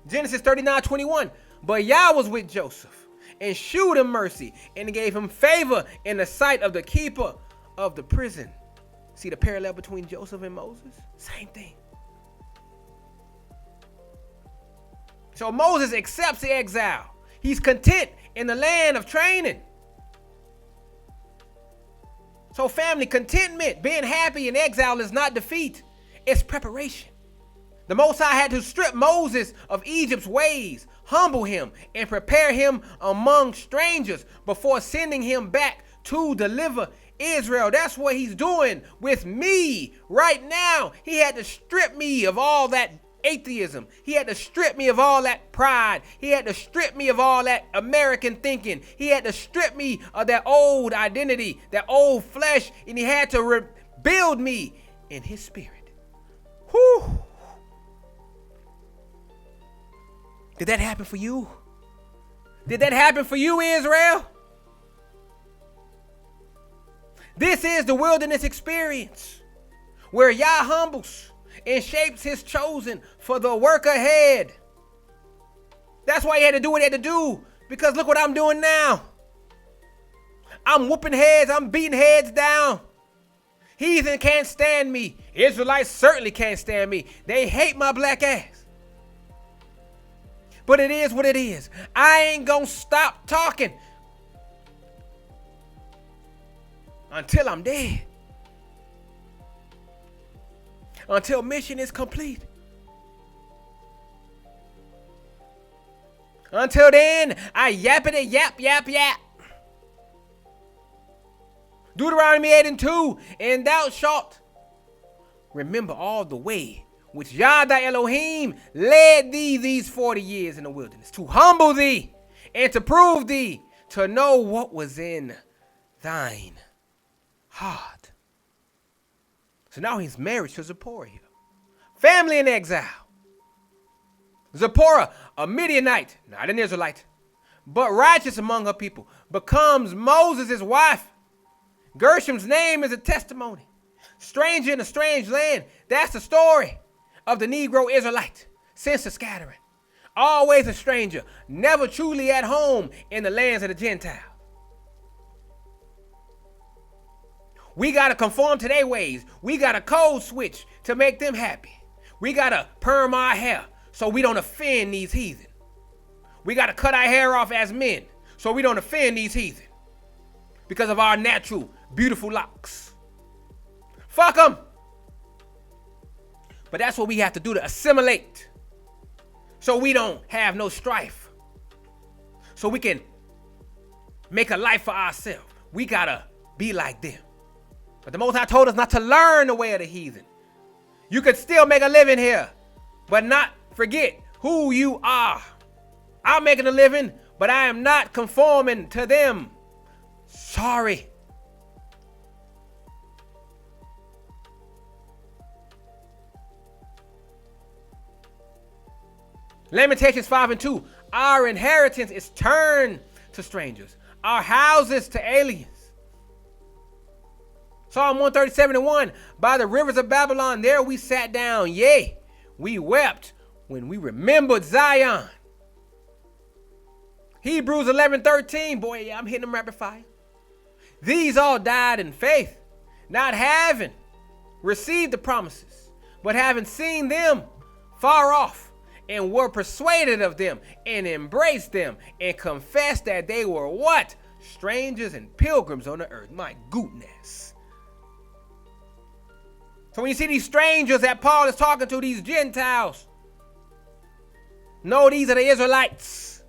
Genesis 39:21. But Yah was with Joseph and shewed him mercy and gave him favor in the sight of the keeper of the prison. See the parallel between Joseph and Moses? Same thing. So Moses accepts the exile. He's content in the land of training. So family, contentment, being happy in exile is not defeat. It's preparation. The Most High had to strip Moses of Egypt's ways, humble him, and prepare him among strangers before sending him back to deliver Israel. That's what he's doing with me right now. He had to strip me of all that atheism. He had to strip me of all that pride. He had to strip me of all that American thinking. He had to strip me of that old identity, that old flesh, and he had to rebuild me in his spirit. Whew. Did that happen for you? Did that happen for you, Israel? This is the wilderness experience where Yah humbles and shapes his chosen for the work ahead. That's why he had to do what he had to do, because look what I'm doing now. I'm whooping heads. I'm beating heads down. Heathen can't stand me. Israelites certainly can't stand me. They hate my black ass. But it is what it is. I ain't gonna stop talking until I'm dead. Until mission is complete. Until then, I yappity yap, yap, yap. Deuteronomy 8:2, and thou shalt remember all the way which Yah thy Elohim led thee these 40 years in the wilderness, to humble thee and to prove thee, to know what was in thine heart. So now he's married to Zipporah here. Family in exile. Zipporah, a Midianite, not an Israelite, but righteous among her people, becomes Moses' wife. Gershom's name is a testimony. Stranger in a strange land. That's the story of the Negro Israelite since the scattering. Always a stranger, never truly at home in the lands of the Gentiles. We got to conform to their ways. We got to code switch to make them happy. We got to perm our hair so we don't offend these heathen. We got to cut our hair off as men so we don't offend these heathen because of our natural, beautiful locks. Fuck them. But that's what we have to do to assimilate so we don't have no strife. So we can make a life for ourselves. We got to be like them. But the Most High told us not to learn the way of the heathen. You could still make a living here, but not forget who you are. I'm making a living, but I am not conforming to them. Sorry. Lamentations 5:2. Our inheritance is turned to strangers, our houses to aliens. Psalm 137:1. By the rivers of Babylon, there we sat down. Yea, we wept when we remembered Zion. Hebrews 11:13. Boy, yeah, I'm hitting them rapid fire. These all died in faith, not having received the promises, but having seen them far off, and were persuaded of them and embraced them and confessed that they were what? Strangers and pilgrims on the earth. My goodness. So when you see these strangers that Paul is talking to, these Gentiles, no, these are the Israelites.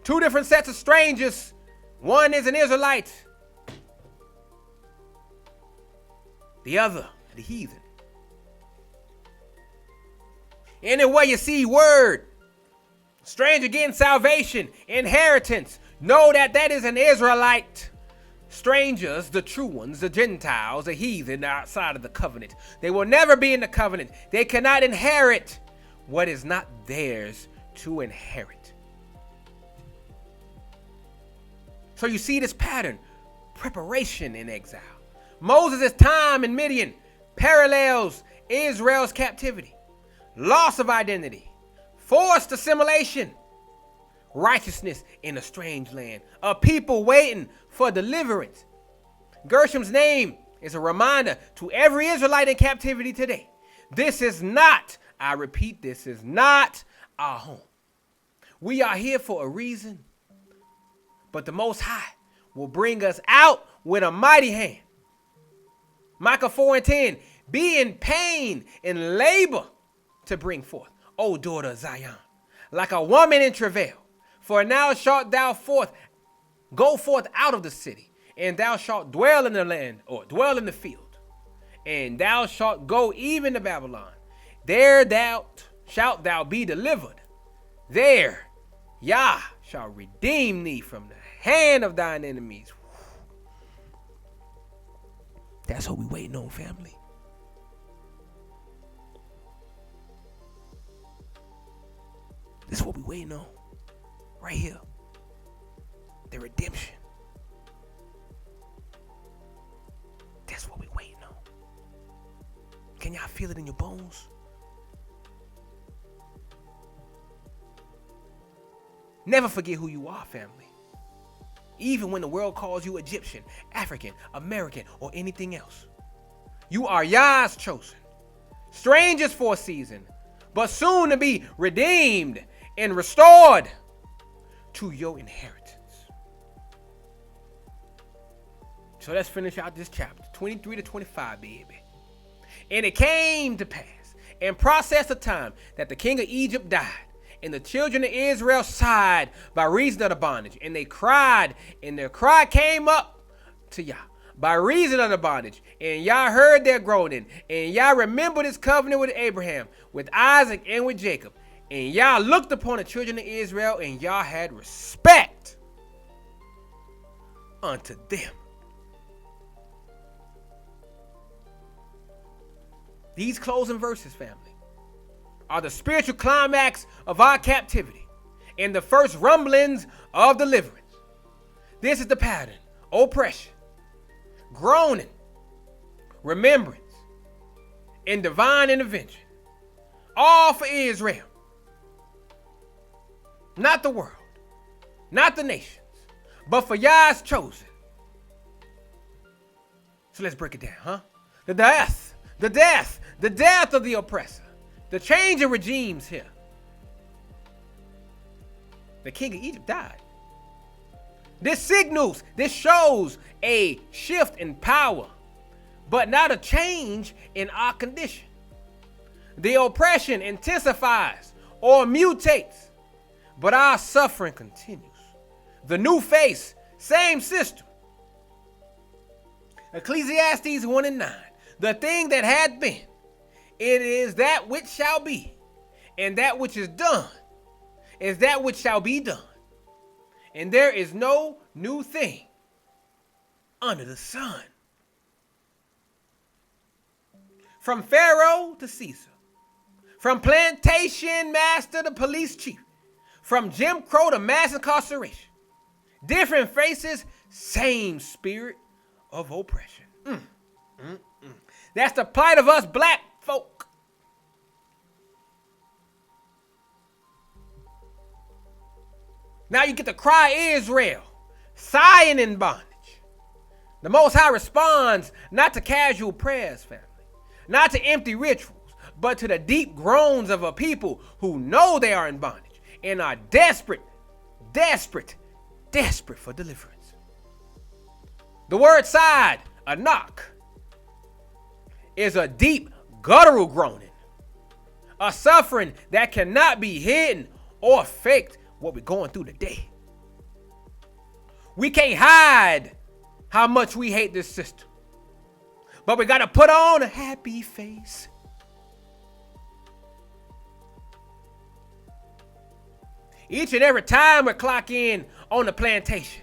Two different sets of strangers. One is an Israelite. The other, the heathen. Anywhere you see word, stranger getting salvation, inheritance, know that that is an Israelite. Strangers, the true ones, the Gentiles, the heathen outside of the covenant. They will never be in the covenant. They cannot inherit what is not theirs to inherit. So you see this pattern, preparation in exile. Moses' time in Midian parallels Israel's captivity, loss of identity, forced assimilation, righteousness in a strange land, a people waiting for deliverance. Gershom's name is a reminder to every Israelite in captivity today. This is not, I repeat, this is not our home. We are here for a reason, but the Most High will bring us out with a mighty hand. Micah 4:10, be in pain and labor to bring forth, O daughter of Zion, like a woman in travail. For now shalt thou go forth out of the city, and thou shalt dwell in the land, or dwell in the field, and thou shalt go even to Babylon. There shalt thou be delivered. There Yah shall redeem thee from the hand of thine enemies. That's what we waiting on, family. This is what we waiting on. Right here. The redemption. That's what we waiting on. Can y'all feel it in your bones? Never forget who you are, family. Even when the world calls you Egyptian, African, American, or anything else. You are Yah's chosen. Strangers for a season, but soon to be redeemed and restored to your inheritance. So let's finish out this chapter, 23 to 25, baby. And it came to pass, in process of time, that the king of Egypt died, and the children of Israel sighed by reason of the bondage. And they cried, and their cry came up to Yah by reason of the bondage. And Yah heard their groaning. And Yah remembered his covenant with Abraham, with Isaac, and with Jacob. And Yah looked upon the children of Israel, and Yah had respect unto them. These closing verses, family, are the spiritual climax of our captivity and the first rumblings of deliverance. This is the pattern: oppression, groaning, remembrance, and divine intervention. All for Israel. Not the world, not the nations, but for Yah's chosen. So let's break it down, huh? The death of the oppressor. The change in regimes here. The king of Egypt died. This shows a shift in power, but not a change in our condition. The oppression intensifies or mutates, but our suffering continues. The new face, same system. Ecclesiastes 1:9. The thing that had been, it is that which shall be, and that which is done is that which shall be done. And there is no new thing under the sun. From Pharaoh to Caesar, from plantation master to police chief, from Jim Crow to mass incarceration, different faces, same spirit of oppression. That's the plight of us black folk. Now you get to cry Israel, sighing in bondage. The Most High responds not to casual prayers, family, not to empty rituals, but to the deep groans of a people who know they are in bondage and are desperate for deliverance. The word side, a knock, is a deep guttural groaning, a suffering that cannot be hidden or faked what we're going through today. We can't hide how much we hate this system, but we got to put on a happy face. Each and every time we clock in on the plantation,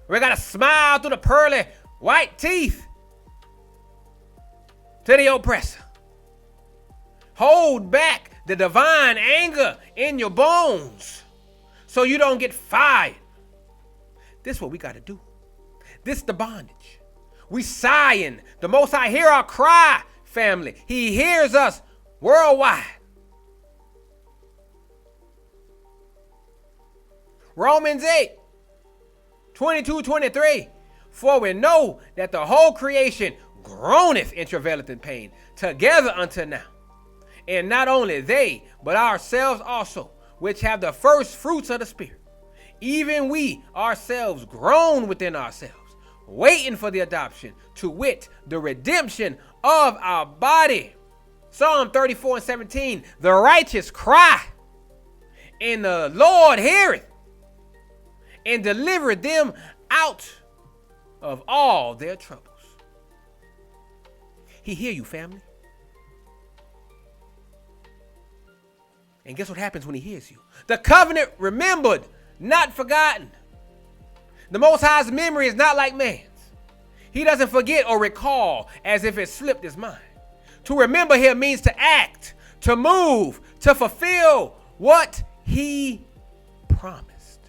we got to smile through the pearly white teeth to the oppressor. Hold back the divine anger in your bones so you don't get fired. This is what we got to do. This is the bondage. We sighing. The Most High hear our cry, family. He hears us worldwide. Romans 8, 22-23. For we know that the whole creation groaneth and travaileth in pain together until now. And not only they, but ourselves also, which have the first fruits of the Spirit. Even we ourselves groan within ourselves, waiting for the adoption, to wit, the redemption of our body. Psalm 34:17, the righteous cry, and the Lord heareth, and delivereth them out of all their troubles. He hear you, family. And guess what happens when he hears you? The covenant remembered, not forgotten. The Most High's memory is not like man's. He doesn't forget or recall as if it slipped his mind. To remember him means to act, to move, to fulfill what he promised.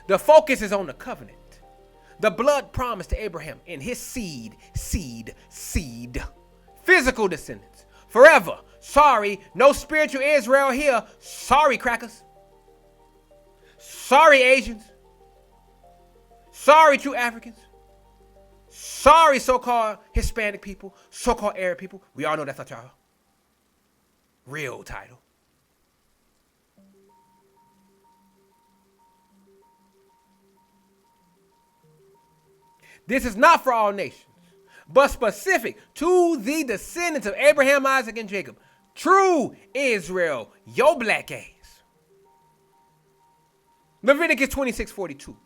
The focus is on the covenant. The blood promised to Abraham and his seed, physical descendants, forever. Sorry, no spiritual Israel here. Sorry, crackers. Sorry, Asians. Sorry, true Africans. Sorry, so-called Hispanic people, so-called Arab people. We all know that's not y'all real title. This is not for all nations, but specific to the descendants of Abraham, Isaac, and Jacob. True Israel, your black ass. Leviticus 26:42.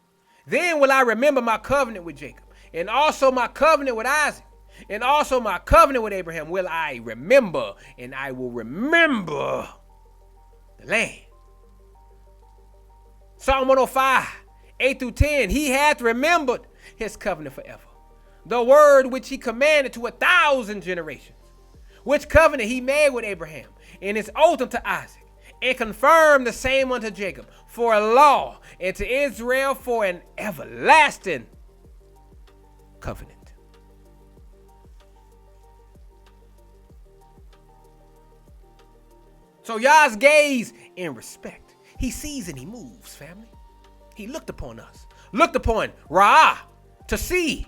Then will I remember my covenant with Jacob, and also my covenant with Isaac, and also my covenant with Abraham will I remember, and I will remember the land. Psalm 105, 8-10. He hath remembered his covenant forever, the word which he commanded to 1,000 generations, which covenant he made with Abraham, and his oath unto Isaac, and confirmed the same unto Jacob for a law, and to Israel for an everlasting covenant. So Yah's gaze in respect. He sees and he moves, family. He looked upon us, looked upon Ra'ah, to see,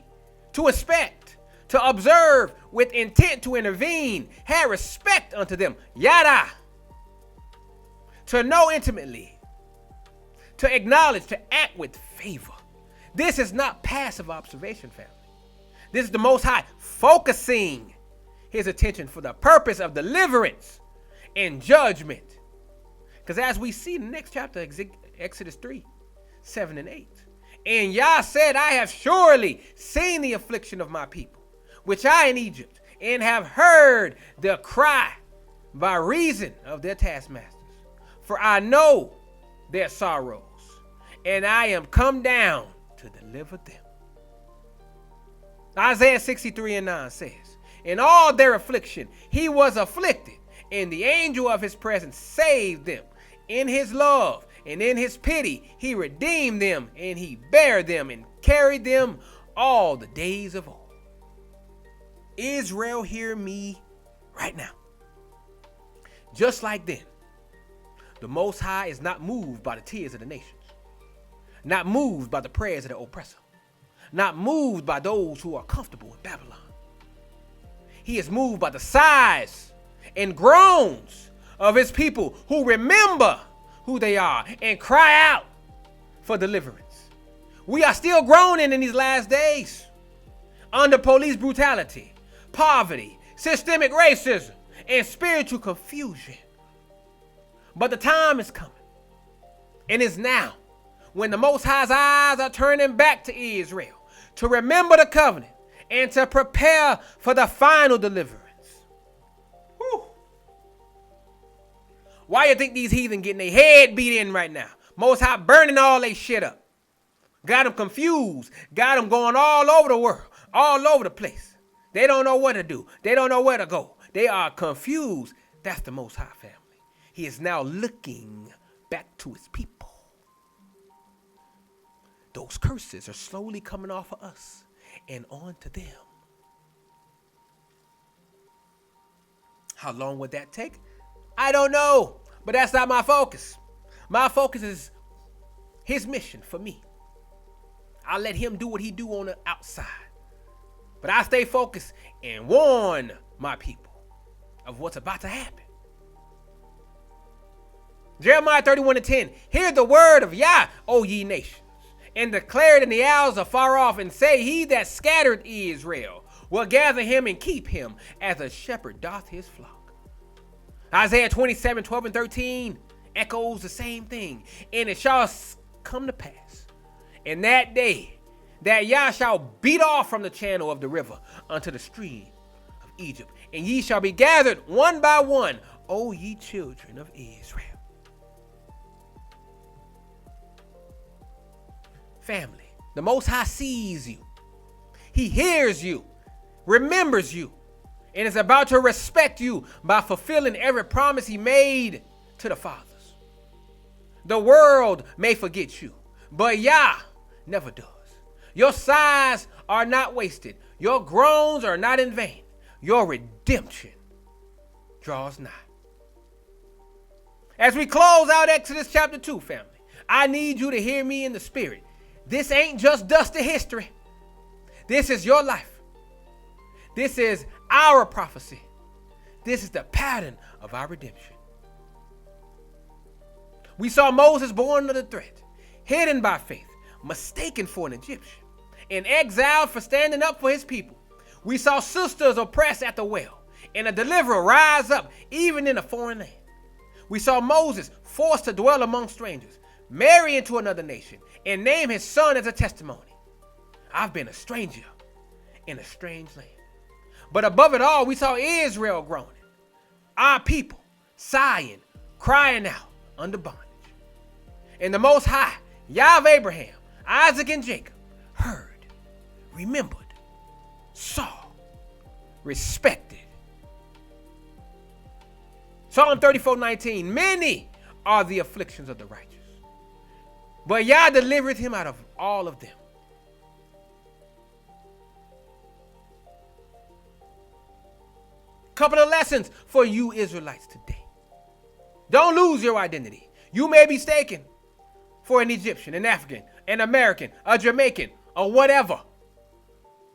to inspect, to observe with intent to intervene, had respect unto them, Yada, to know intimately, to acknowledge, to act with favor. This is not passive observation, family. This is the Most High focusing his attention for the purpose of deliverance and judgment. Because as we see in the next chapter, Exodus 3, 7 and 8. And Yah said, I have surely seen the affliction of my people, which I in Egypt, and have heard their cry by reason of their taskmasters. For I know their sorrows, and I am come down to deliver them. Isaiah 63:9 says, in all their affliction he was afflicted, and the angel of his presence saved them. In his love and in his pity he redeemed them, and he bare them and carried them all the days of old. Israel, hear me right now. Just like then, the Most High is not moved by the tears of the nations, not moved by the prayers of the oppressor, not moved by those who are comfortable in Babylon. He is moved by the sighs and groans of his people who remember who they are and cry out for deliverance. We are still groaning in these last days under police brutality, poverty, systemic racism, and spiritual confusion. But the time is coming, and is now, when the Most High's eyes are turning back to Israel to remember the covenant and to prepare for the final deliverance. Whew. Why you think these heathen getting their head beat in right now? Most High burning all they shit up. Got them confused. Got them going all over the world, all over the place. They don't know what to do. They don't know where to go. They are confused. That's the Most High family. He is now looking back to his people. Those curses are slowly coming off of us and on to them. How long would that take? I don't know, but that's not my focus. My focus is his mission for me. I'll let him do what he do on the outside. But I stay focused and warn my people of what's about to happen. Jeremiah 31:10. Hear the word of Yah, O ye nations, and declare it in the isles afar off, and say, he that scattered Israel will gather him and keep him as a shepherd doth his flock. Isaiah 27:12-13 echoes the same thing. And it shall come to pass in that day that Yah shall beat off from the channel of the river unto the stream of Egypt, and ye shall be gathered one by one, O ye children of Israel. Family, the Most High sees you. He hears you, remembers you, and is about to respect you by fulfilling every promise he made to the fathers. The world may forget you, but Yah never does. Your sighs are not wasted. Your groans are not in vain. Your redemption draws nigh. As we close out Exodus chapter 2, family, I need you to hear me in the spirit. This ain't just dusty history. This is your life. This is our prophecy. This is the pattern of our redemption. We saw Moses born under threat, hidden by faith, mistaken for an Egyptian, and exiled for standing up for his people. We saw sisters oppressed at the well, and a deliverer rise up even in a foreign land. We saw Moses forced to dwell among strangers, marry into another nation, and name his son as a testimony. I've been a stranger in a strange land. But above it all, we saw Israel groaning, our people sighing, crying out under bondage. And the Most High, Yah of Abraham, Isaac, and Jacob, heard, remembered, saw, respected. Psalm 34:19, many are the afflictions of the righteous, but Yah delivereth him out of all of them. Couple of lessons for you Israelites today. Don't lose your identity. You may be mistaken for an Egyptian, an African, an American, a Jamaican, or whatever.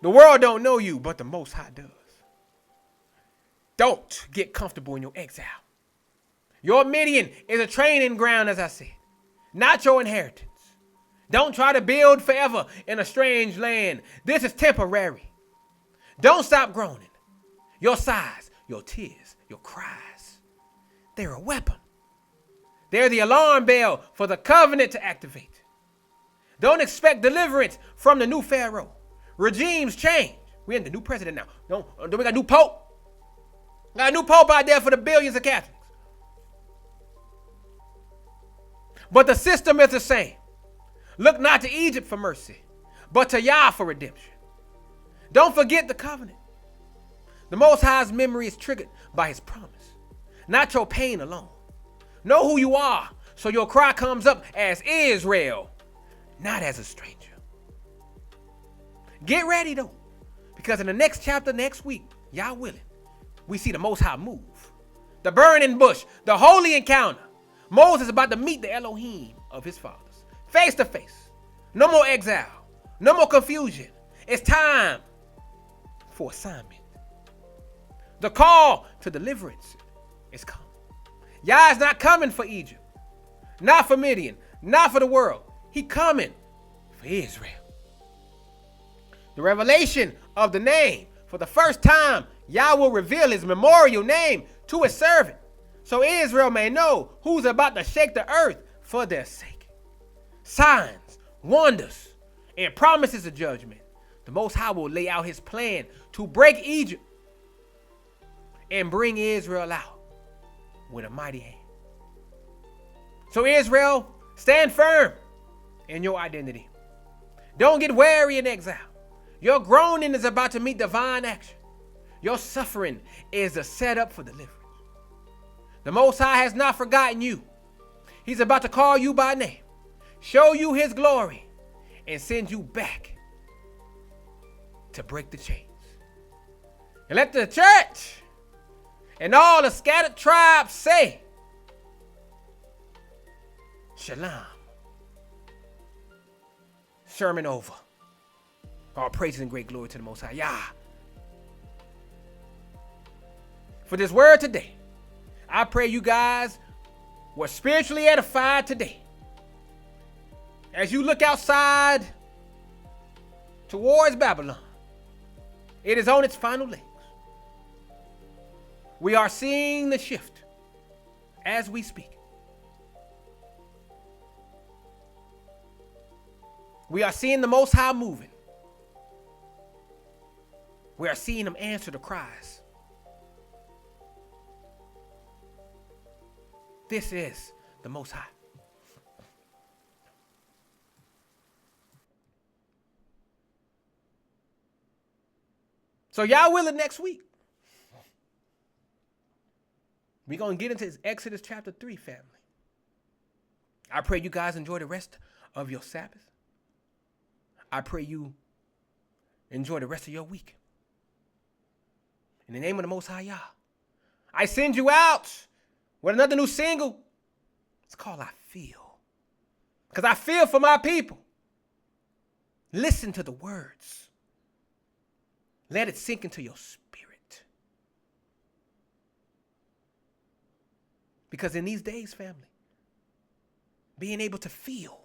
The world don't know you, but the Most High does. Don't get comfortable in your exile. Your Midian is a training ground, as I said, not your inheritance. Don't try to build forever in a strange land. This is temporary. Don't stop groaning. Your sighs, your tears, your cries, they're a weapon. They're the alarm bell for the covenant to activate. Don't expect deliverance from the new Pharaoh. Regimes change. We're in the new president now. Don't we got a new pope? Got a new pope out there for the billions of Catholics. But the system is the same. Look not to Egypt for mercy, but to Yah for redemption. Don't forget the covenant. The Most High's memory is triggered by his promise, not your pain alone. Know who you are, so your cry comes up as Israel, not as a stranger. Get ready though, because in the next chapter next week, Yah willing, we see the Most High move. The burning bush, the holy encounter. Moses is about to meet the Elohim of his fathers, face to face. No more exile, no more confusion. It's time for assignment. The call to deliverance is coming. Yah is not coming for Egypt, not for Midian, not for the world. He coming for Israel. The revelation of the name. For the first time, Yah will reveal his memorial name to his servant, so Israel may know who's about to shake the earth for their sake. Signs, wonders, and promises of judgment. The Most High will lay out his plan to break Egypt and bring Israel out with a mighty hand. So Israel, stand firm in your identity. Don't get weary in exile. Your groaning is about to meet divine action. Your suffering is a setup for deliverance. The Most High has not forgotten you. He's about to call you by name, show you his glory, and send you back to break the chains. And let the church and all the scattered tribes say, Shalom. Sermon over. All praises and great glory to the Most High Yah. For this word today, I pray you guys were spiritually edified today. As you look outside towards Babylon, it is on its final legs. We are seeing the shift as we speak. We are seeing the Most High moving. We are seeing him answer the cries. This is the Most High. So y'all willing, next week, we're going to get into Exodus chapter 3, family. I pray you guys enjoy the rest of your Sabbath. I pray you enjoy the rest of your week. In the name of the Most High Yah, I send you out with another new single. It's called I Feel. Because I feel for my people. Listen to the words. Let it sink into your spirit. Because in these days, family, being able to feel,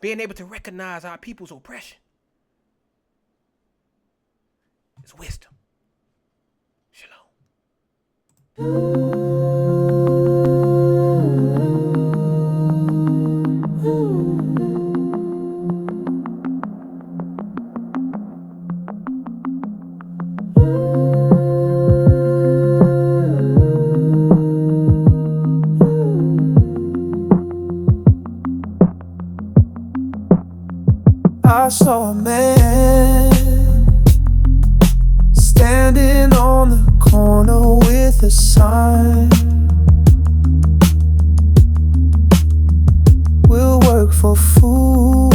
being able to recognize our people's oppression is wisdom. I saw a man standing on the corner with a sign. We'll work for food,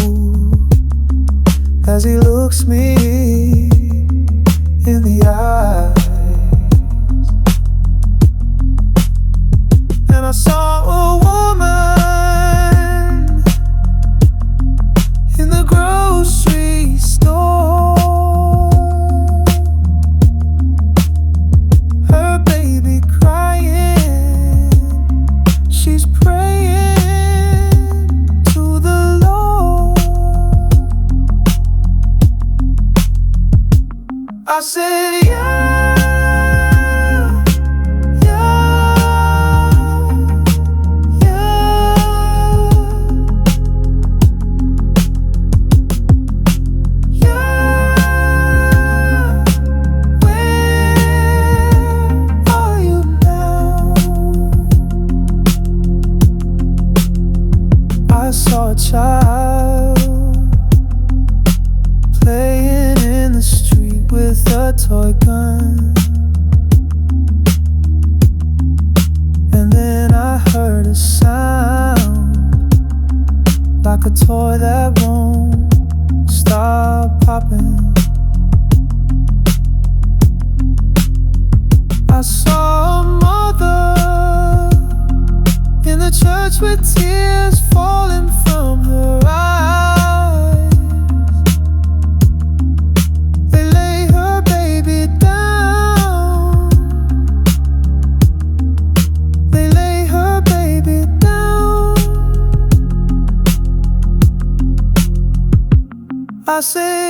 as he looks me in the eyes. And I saw a woman in the grocery store. Her baby crying, she's praying to the Lord. I said, yeah, yeah, yeah, yeah. Where are you now? I saw a child playing in the street with a toy gun. And then I heard a sound like a toy that won't stop popping. I saw a mother in the church with tears falling from her eyes. They lay her baby down I said